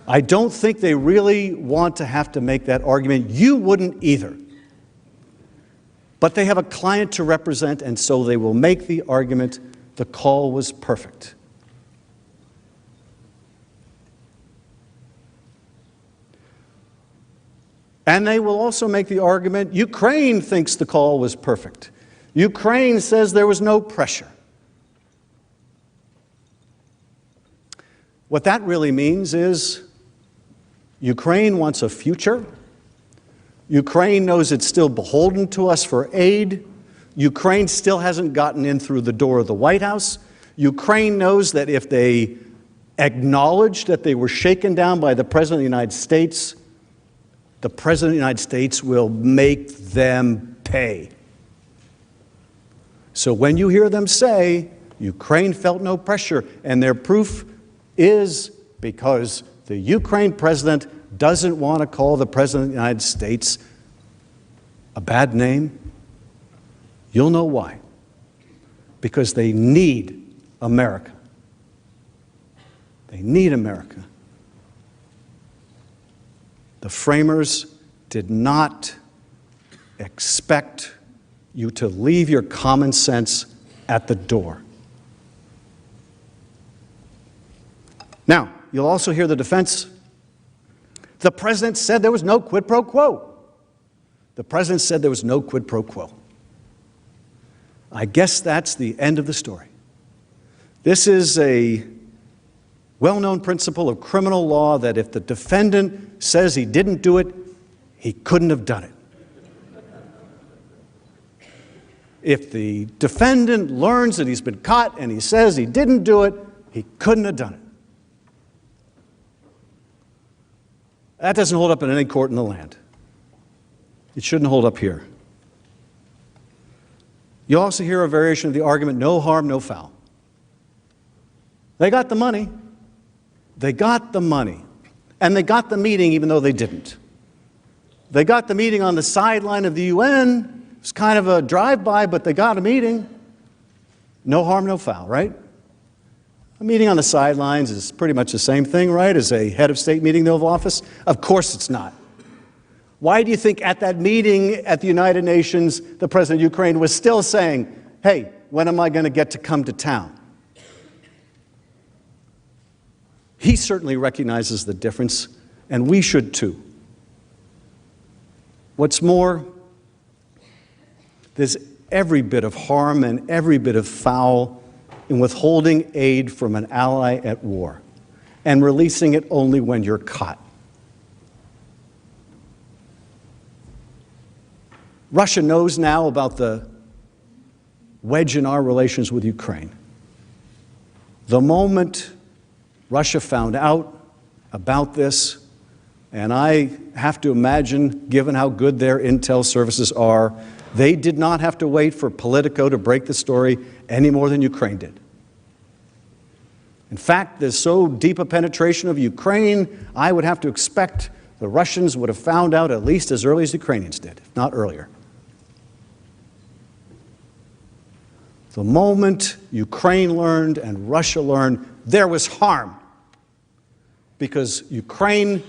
I don't think they really want to have to make that argument. You wouldn't either. But they have a client to represent, and so they will make the argument the call was perfect. And they will also make the argument Ukraine thinks the call was perfect. Ukraine says there was no pressure. What that really means is Ukraine wants a future. Ukraine knows it's still beholden to us for aid. Ukraine still hasn't gotten in through the door of the White House. Ukraine knows that if they acknowledge that they were shaken down by the President of the United States, the President of the United States will make them pay. So when you hear them say Ukraine felt no pressure, and their proof is because the Ukraine president doesn't want to call the President of the United States a bad name, you'll know why. Because they need America. They need America. The framers did not expect you to leave your common sense at the door. Now, you'll also hear the defense. The president said there was no quid pro quo. The president said there was no quid pro quo. I guess that's the end of the story. This is a well-known principle of criminal law that if the defendant says he didn't do it, he couldn't have done it. If the defendant learns that he's been caught and he says he didn't do it, he couldn't have done it. That doesn't hold up in any court in the land. It shouldn't hold up here. You also hear a variation of the argument, no harm, no foul. They got the money. They got the money. And they got the meeting even though they didn't. They got the meeting on the sideline of the UN. It was kind of a drive-by, but they got a meeting. No harm, no foul, right? A meeting on the sidelines is pretty much the same thing, right, as a head of state meeting in the Oval Office? Of course it's not. Why do you think at that meeting at the United Nations, the president of Ukraine was still saying, hey, when am I going to get to come to town? He certainly recognizes the difference, and we should too. What's more, there's every bit of harm and every bit of foul in withholding aid from an ally at war and releasing it only when you're caught. Russia knows now about the wedge in our relations with Ukraine. The moment Russia found out about this, and I have to imagine, given how good their intel services are, they did not have to wait for Politico to break the story any more than Ukraine did. In fact, there's so deep a penetration of Ukraine, I would have to expect the Russians would have found out at least as early as the Ukrainians did, if not earlier. The moment Ukraine learned and Russia learned, there was harm. Because Ukraine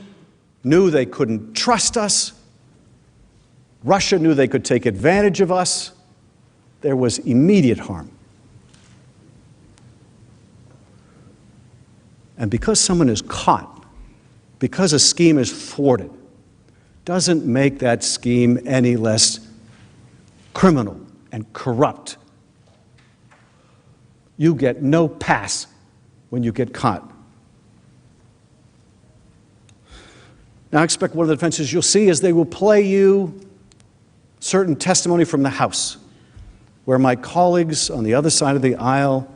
knew they couldn't trust us. Russia knew they could take advantage of us. There was immediate harm. And because someone is caught, because a scheme is thwarted, doesn't make that scheme any less criminal and corrupt. You get no pass when you get caught. Now, I expect one of the defenses you'll see is they will play you certain testimony from the House, where my colleagues on the other side of the aisle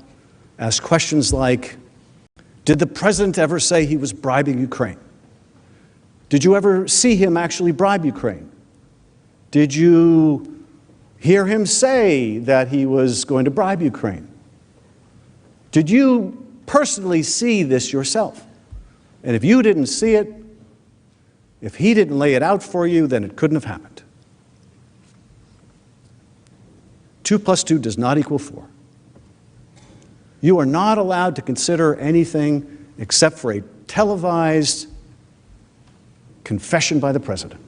ask questions like, did the president ever say he was bribing Ukraine? Did you ever see him actually bribe Ukraine? Did you hear him say that he was going to bribe Ukraine? Did you personally see this yourself? And if you didn't see it, if he didn't lay it out for you, then it couldn't have happened. 2 + 2 does not equal 4. You are not allowed to consider anything except for a televised confession by the president.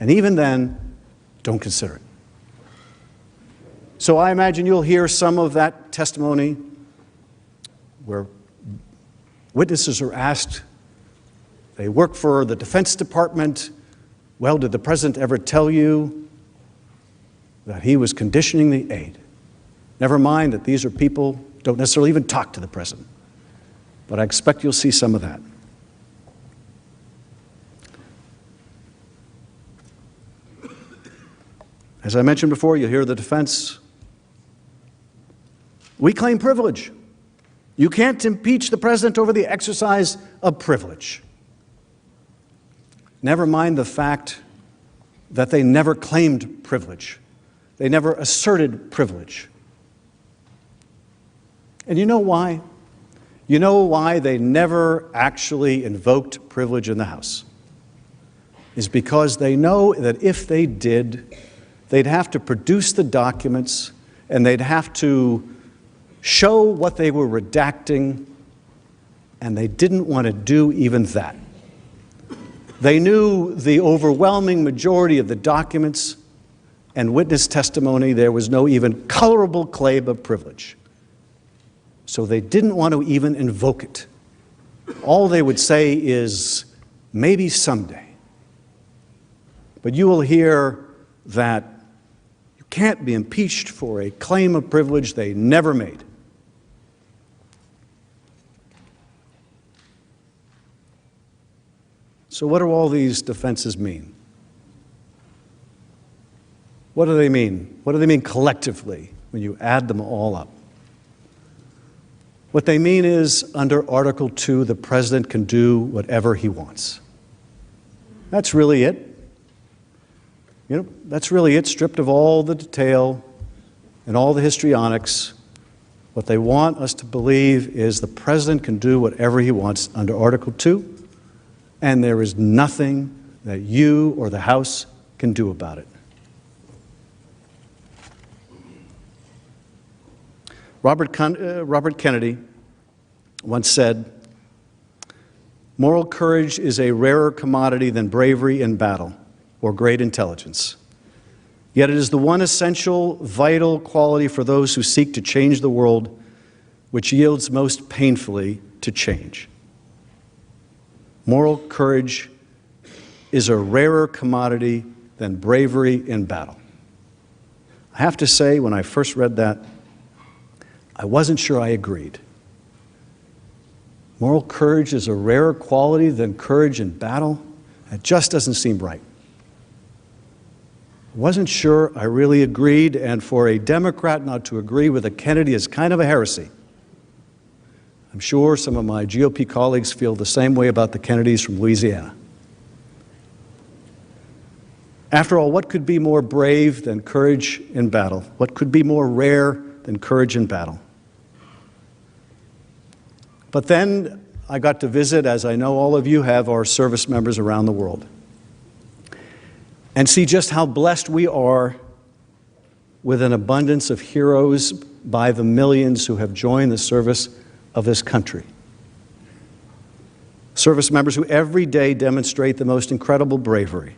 And even then, don't consider it. So I imagine you'll hear some of that testimony where witnesses are asked, they work for the Defense Department, well, did the president ever tell you that he was conditioning the aid? Never mind that these are people who don't necessarily even talk to the president. But I expect you'll see some of that. As I mentioned before, you'll hear the defense. We claim privilege. You can't impeach the president over the exercise of privilege. Never mind the fact that they never claimed privilege. They never asserted privilege. And you know why? You know why they never actually invoked privilege in the House? Is because they know that if they did, they'd have to produce the documents and they'd have to show what they were redacting, and they didn't want to do even that. They knew the overwhelming majority of the documents and witness testimony, there was no even colorable claim of privilege. So they didn't want to even invoke it. All they would say is, maybe someday. But you will hear that you can't be impeached for a claim of privilege they never made. So what do all these defenses mean? What do they mean? What do they mean collectively when you add them all up? What they mean is, under Article 2, the president can do whatever he wants. That's really it. That's really it, stripped of all the detail and all the histrionics. What they want us to believe is the president can do whatever he wants under Article 2, and there is nothing that you or the House can do about it. Robert Kennedy once said, "Moral courage is a rarer commodity than bravery in battle or great intelligence. Yet it is the one essential, vital quality for those who seek to change the world which yields most painfully to change." Moral courage is a rarer commodity than bravery in battle. I have to say, when I first read that, I wasn't sure I agreed. Moral courage is a rarer quality than courage in battle? That just doesn't seem right. I wasn't sure I really agreed, and for a Democrat not to agree with a Kennedy is kind of a heresy. I'm sure some of my GOP colleagues feel the same way about the Kennedys from Louisiana. After all, what could be more brave than courage in battle? What could be more rare than courage in battle? But then I got to visit, as I know all of you have, our service members around the world, and see just how blessed we are with an abundance of heroes by the millions who have joined the service of this country. Service members who every day demonstrate the most incredible bravery.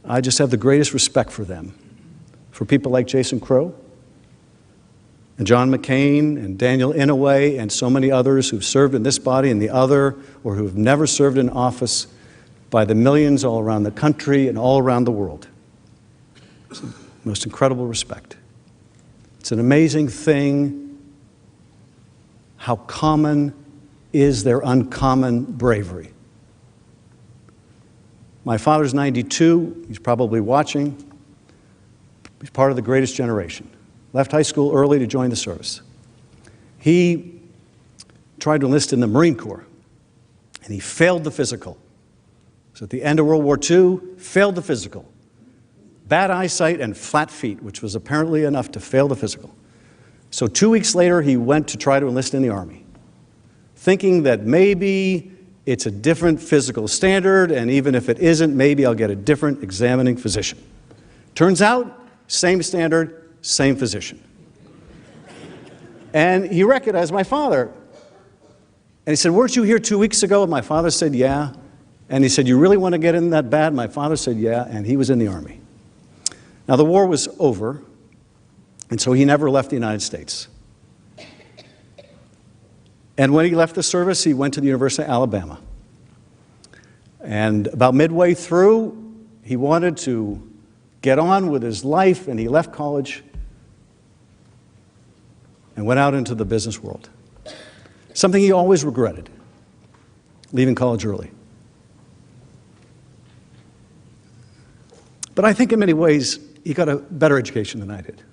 I just have the greatest respect for them, for people like Jason Crow and John McCain and Daniel Inouye and so many others who've served in this body and the other, or who have never served in office, by the millions all around the country and all around the world. It's the most incredible respect. It's an amazing thing how common is their uncommon bravery. My father's 92, he's probably watching. He's part of the greatest generation. Left high school early to join the service. He tried to enlist in the Marine Corps, and he failed the physical. So at the end of World War II, failed the physical. Bad eyesight and flat feet, which was apparently enough to fail the physical. So 2 weeks later, he went to try to enlist in the Army, thinking that maybe it's a different physical standard, and even if it isn't, maybe I'll get a different examining physician. Turns out, same standard, same physician. And he recognized my father. And he said, "Weren't you here 2 weeks ago?" And my father said, "Yeah." And he said, "You really want to get in that bad?" My father said, "Yeah," and he was in the Army. Now, the war was over, and so he never left the United States. And when he left the service, he went to the University of Alabama. And about midway through, he wanted to get on with his life, and he left college and went out into the business world. Something he always regretted, leaving college early. But I think in many ways, he got a better education than I did.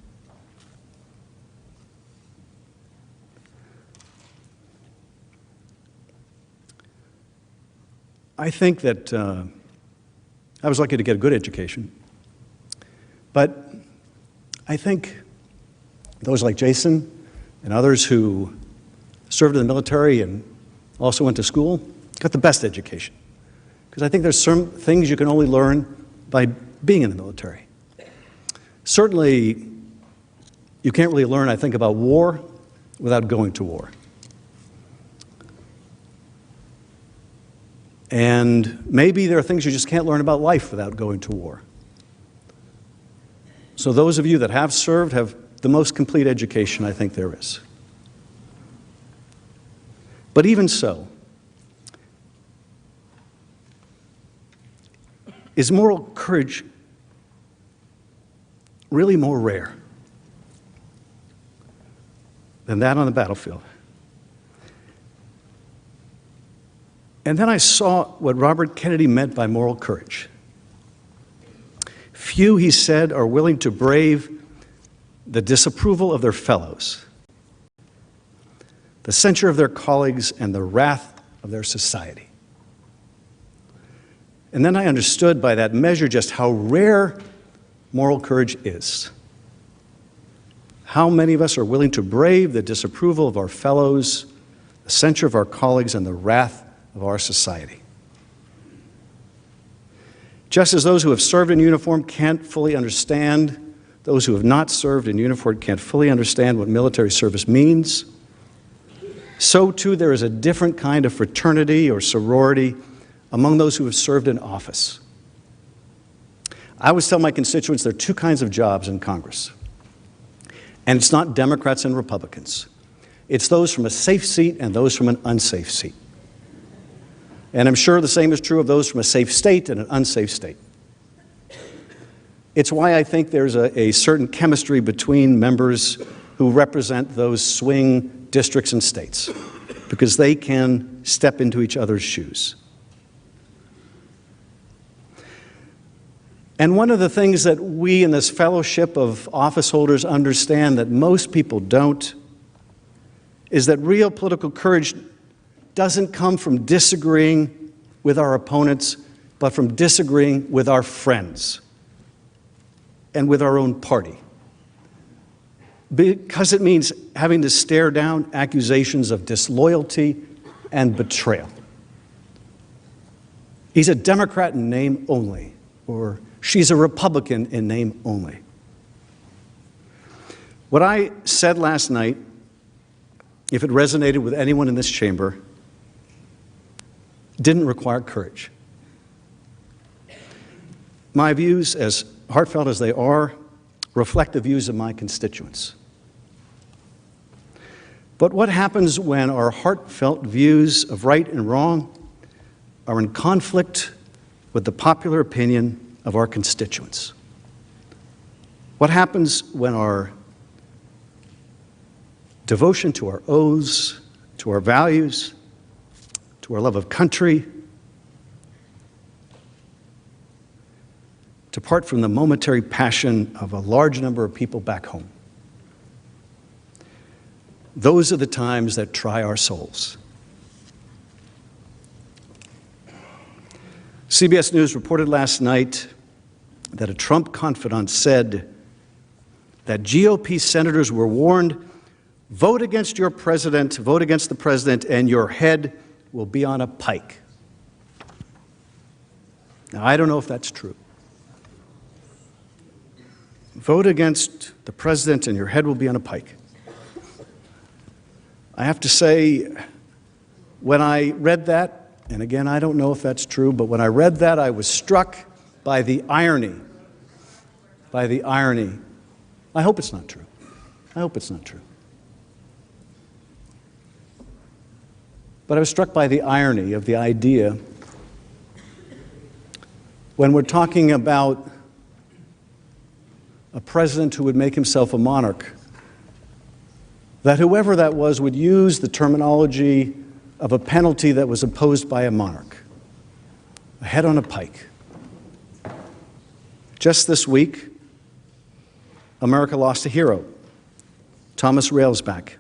I think that I was lucky to get a good education. But I think those like Jason and others who served in the military and also went to school got the best education. Because I think there's some things you can only learn by being in the military. Certainly, you can't really learn, I think, about war without going to war. And maybe there are things you just can't learn about life without going to war. So those of you that have served have the most complete education I think there is. But even so, is moral courage really more rare than that on the battlefield? And then I saw what Robert Kennedy meant by moral courage. Few, he said, are willing to brave the disapproval of their fellows, the censure of their colleagues, and the wrath of their society. And then I understood by that measure just how rare moral courage is. How many of us are willing to brave the disapproval of our fellows, the censure of our colleagues, and the wrath of our society? Just as those who have served in uniform can't fully understand, those who have not served in uniform can't fully understand what military service means, so too there is a different kind of fraternity or sorority among those who have served in office. I always tell my constituents there are two kinds of jobs in Congress. And it's not Democrats and Republicans. It's those from a safe seat and those from an unsafe seat. And I'm sure the same is true of those from a safe state and an unsafe state. It's why I think there's a certain chemistry between members who represent those swing districts and states, because they can step into each other's shoes. And one of the things that we in this fellowship of office holders understand that most people don't is that real political courage doesn't come from disagreeing with our opponents, but from disagreeing with our friends and with our own party. Because it means having to stare down accusations of disloyalty and betrayal. He's a Democrat in name only, or she's a Republican in name only. What I said last night, if it resonated with anyone in this chamber, didn't require courage. My views, as heartfelt as they are, reflect the views of my constituents. But what happens when our heartfelt views of right and wrong are in conflict with the popular opinion of our constituents? What happens when our devotion to our oaths, to our values, to our love of country, depart from the momentary passion of a large number of people back home? Those are the times that try our souls. CBS News reported last night that a Trump confidant said that GOP senators were warned, vote against your president, vote against the president, and your head will be on a pike. Now, I don't know if that's true. Vote against the president and your head will be on a pike. I have to say, when I read that, and again, I don't know if that's true, but when I read that, I was struck by the irony. By the irony. I hope it's not true. I hope it's not true. But I was struck by the irony of the idea when we're talking about a president who would make himself a monarch, that whoever that was would use the terminology of a penalty that was imposed by a monarch, a head on a pike. Just this week, America lost a hero, Thomas Railsback.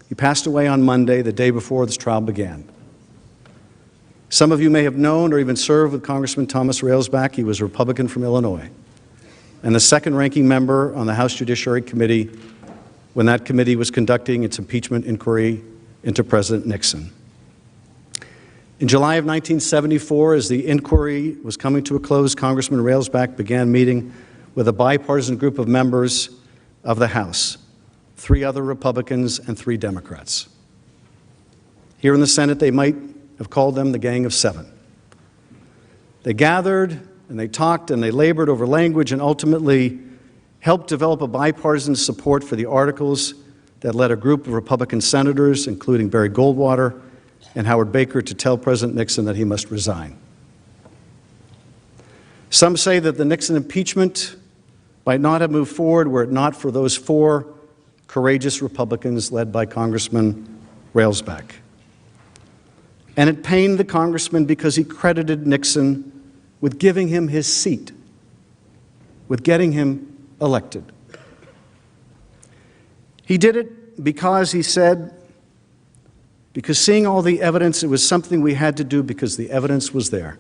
He passed away on Monday, the day before this trial began. Some of you may have known or even served with Congressman Thomas Railsback. He was a Republican from Illinois, and the second-ranking member on the House Judiciary Committee when that committee was conducting its impeachment inquiry into President Nixon. In July of 1974, as the inquiry was coming to a close, Congressman Railsback began meeting with a bipartisan group of members of the House, 3 other Republicans and 3 Democrats. Here in the Senate, they might have called them the Gang of 7. They gathered and they talked and they labored over language and ultimately helped develop a bipartisan support for the articles that led a group of Republican senators, including Barry Goldwater and Howard Baker, to tell President Nixon that he must resign. Some say that the Nixon impeachment might not have moved forward were it not for those 4 courageous Republicans led by Congressman Railsback. And it pained the congressman because he credited Nixon with giving him his seat, with getting him elected. He did it because he said, because seeing all the evidence, it was something we had to do because the evidence was there.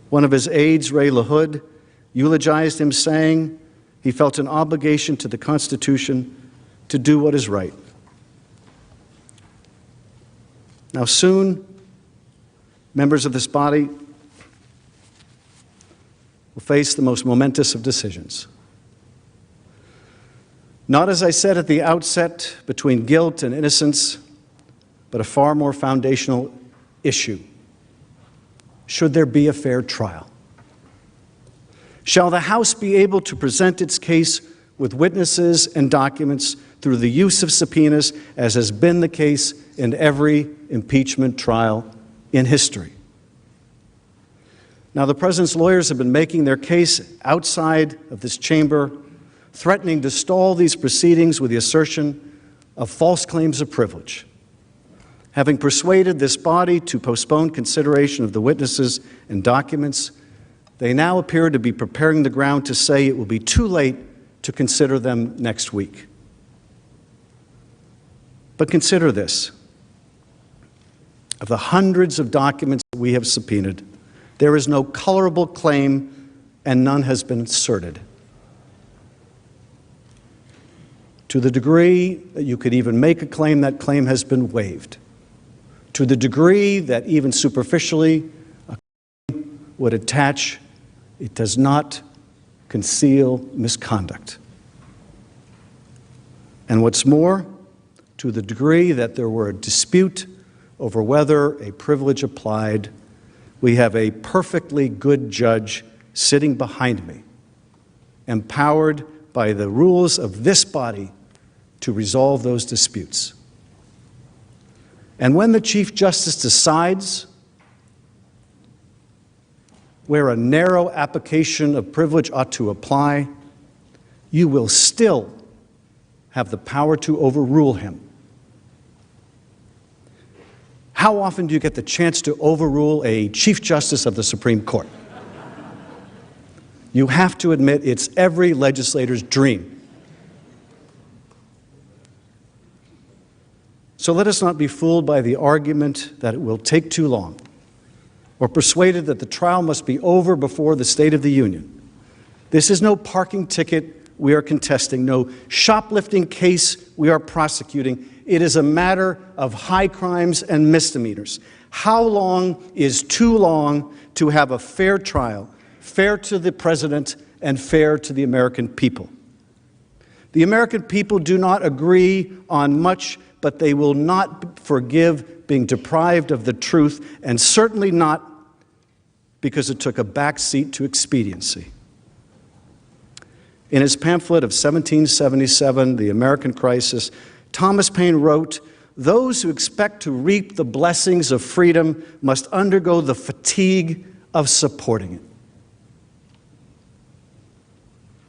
One of his aides, Ray LaHood, eulogized him, saying he felt an obligation to the Constitution to do what is right. Now soon, members of this body will face the most momentous of decisions. Not, as I said at the outset, between guilt and innocence, but a far more foundational issue. Should there be a fair trial? Shall the House be able to present its case with witnesses and documents through the use of subpoenas, as has been the case in every impeachment trial in history? Now, the President's lawyers have been making their case outside of this chamber, threatening to stall these proceedings with the assertion of false claims of privilege. Having persuaded this body to postpone consideration of the witnesses and documents, they now appear to be preparing the ground to say it will be too late to consider them next week. But consider this. Of the hundreds of documents that we have subpoenaed, there is no colorable claim and none has been asserted. To the degree that you could even make a claim, that claim has been waived. To the degree that even superficially a claim would attach, it does not conceal misconduct. And what's more, to the degree that there were a dispute over whether a privilege applied, we have a perfectly good judge sitting behind me, empowered by the rules of this body to resolve those disputes. And when the Chief Justice decides where a narrow application of privilege ought to apply, you will still have the power to overrule him. How often do you get the chance to overrule a Chief Justice of the Supreme Court? You have to admit it's every legislator's dream. So let us not be fooled by the argument that it will take too long, or persuaded that the trial must be over before the State of the Union. This is no parking ticket we are contesting, no shoplifting case we are prosecuting. It is a matter of high crimes and misdemeanors. How long is too long to have a fair trial, fair to the President and fair to the American people? The American people do not agree on much, but they will not forgive being deprived of the truth, and certainly not because it took a back seat to expediency. In his pamphlet of 1777, The American Crisis, Thomas Paine wrote, "Those who expect to reap the blessings of freedom must undergo the fatigue of supporting it."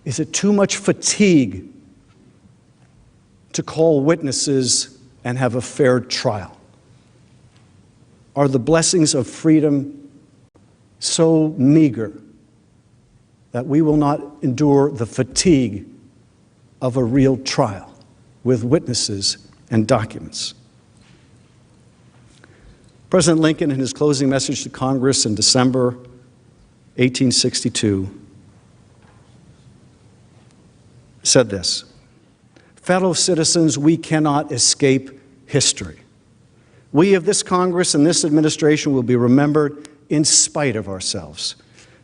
Is it too much fatigue to call witnesses and have a fair trial? Are the blessings of freedom so meager that we will not endure the fatigue of a real trial with witnesses and documents? President Lincoln, in his closing message to Congress in December 1862, said this: "Fellow citizens, we cannot escape history. We of this Congress and this administration will be remembered in spite of ourselves.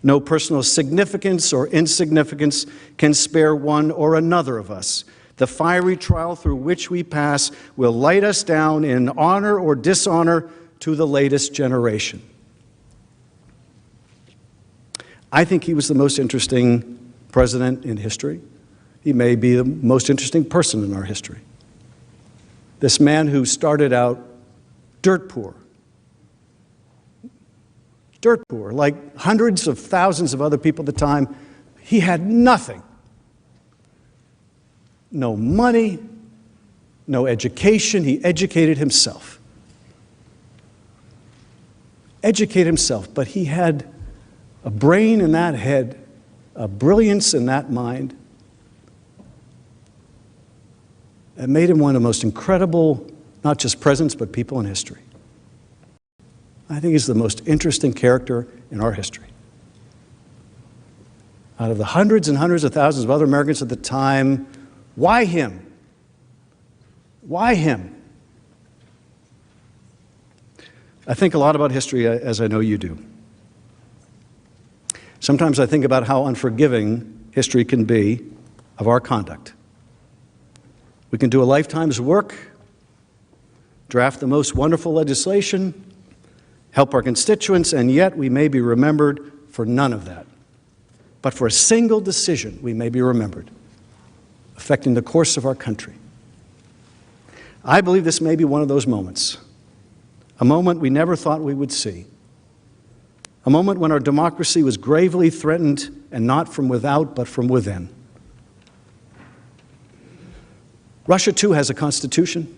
No personal significance or insignificance can spare one or another of us. The fiery trial through which we pass will light us down in honor or dishonor to the latest generation." I think he was the most interesting president in history. He may be the most interesting person in our history. This man who started out dirt poor, like hundreds of thousands of other people at the time. He had nothing. No money, no education. He educated himself. educate himself, but he had a brain in that head, a brilliance in that mind that made him one of the most incredible, not just presidents, but people in history. I think he's the most interesting character in our history. Out of the hundreds and hundreds of thousands of other Americans at the time, why him? Why him? I think a lot about history, as I know you do. Sometimes I think about how unforgiving history can be of our conduct. We can do a lifetime's work, draft the most wonderful legislation, help our constituents, and yet we may be remembered for none of that. But for a single decision, we may be remembered, affecting the course of our country. I believe this may be one of those moments, a moment we never thought we would see, a moment when our democracy was gravely threatened, and not from without, but from within. Russia, too, has a constitution.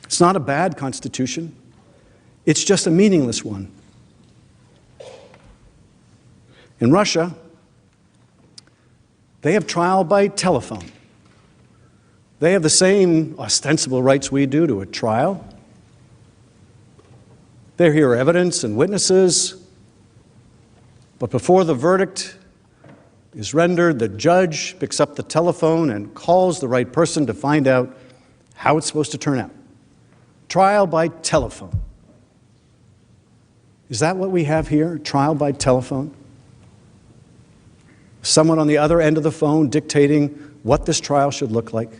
It's not a bad constitution. It's just a meaningless one. In Russia, they have trial by telephone. They have the same ostensible rights we do to a trial. They hear evidence and witnesses, but before the verdict is rendered, the judge picks up the telephone and calls the right person to find out how it's supposed to turn out. Trial by telephone. Is that what we have here? Trial by telephone? Someone on the other end of the phone dictating what this trial should look like?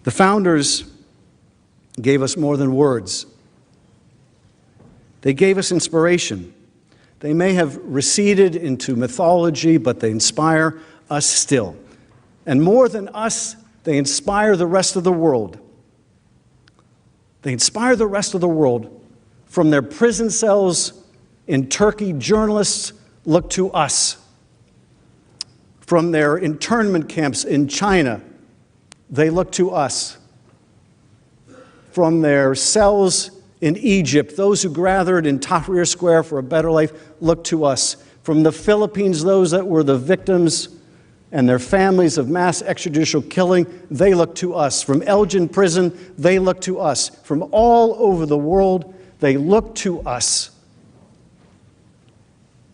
The founders gave us more than words. They gave us inspiration. They may have receded into mythology, but they inspire us still. And more than us, they inspire the rest of the world. They inspire the rest of the world. From their prison cells in Turkey, journalists look to us. From their internment camps in China, they look to us. From their cells in Egypt, those who gathered in Tahrir Square for a better life look to us. From the Philippines, those that were the victims and their families of mass extrajudicial killing, they look to us. From Elgin Prison, they look to us. From all over the world, they look to us.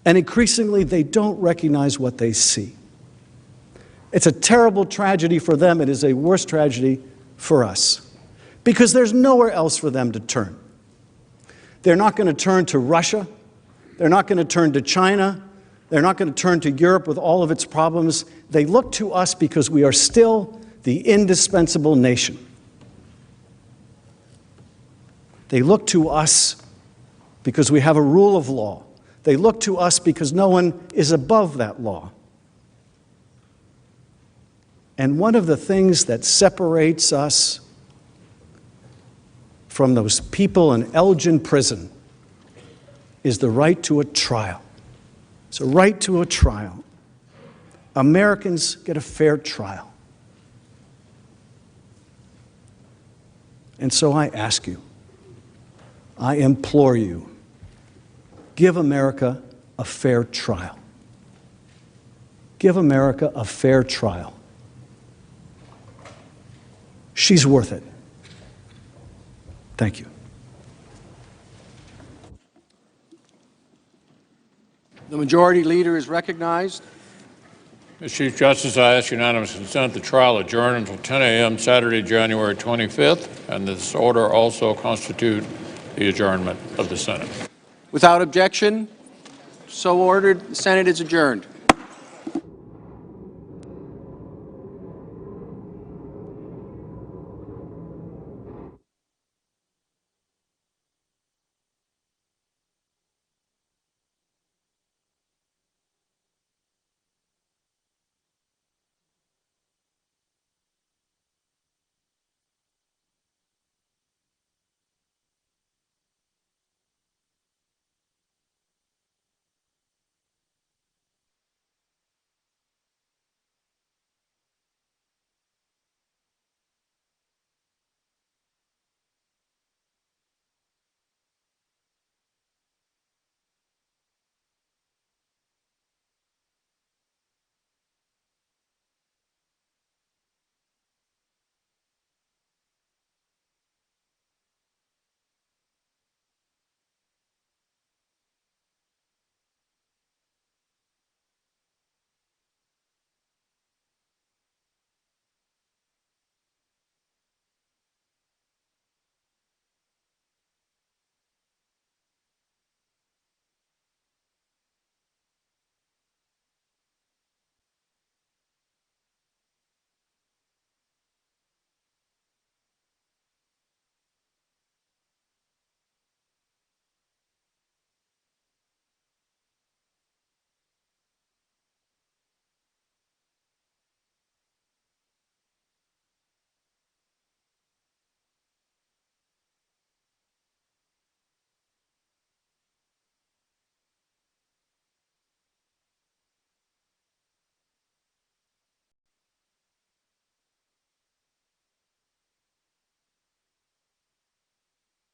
And increasingly, they don't recognize what they see. It's a terrible tragedy for them. It is a worse tragedy for us, because there's nowhere else for them to turn. They're not going to turn to Russia. They're not going to turn to China. They're not going to turn to Europe with all of its problems. They look to us because we are still the indispensable nation. They look to us because we have a rule of law. They look to us because no one is above that law. And one of the things that separates us from those people in Elgin Prison is the right to a trial. It's a right to a trial. Americans get a fair trial. And so I ask you, I implore you, give America a fair trial. Give America a fair trial. She's worth it. Thank you. The Majority Leader is recognized. Mr. Chief Justice, I ask unanimous consent the trial adjourn until 10 a.m. Saturday, January 25th, and this order also constitute the adjournment of the Senate. Without objection, so ordered. The Senate is adjourned.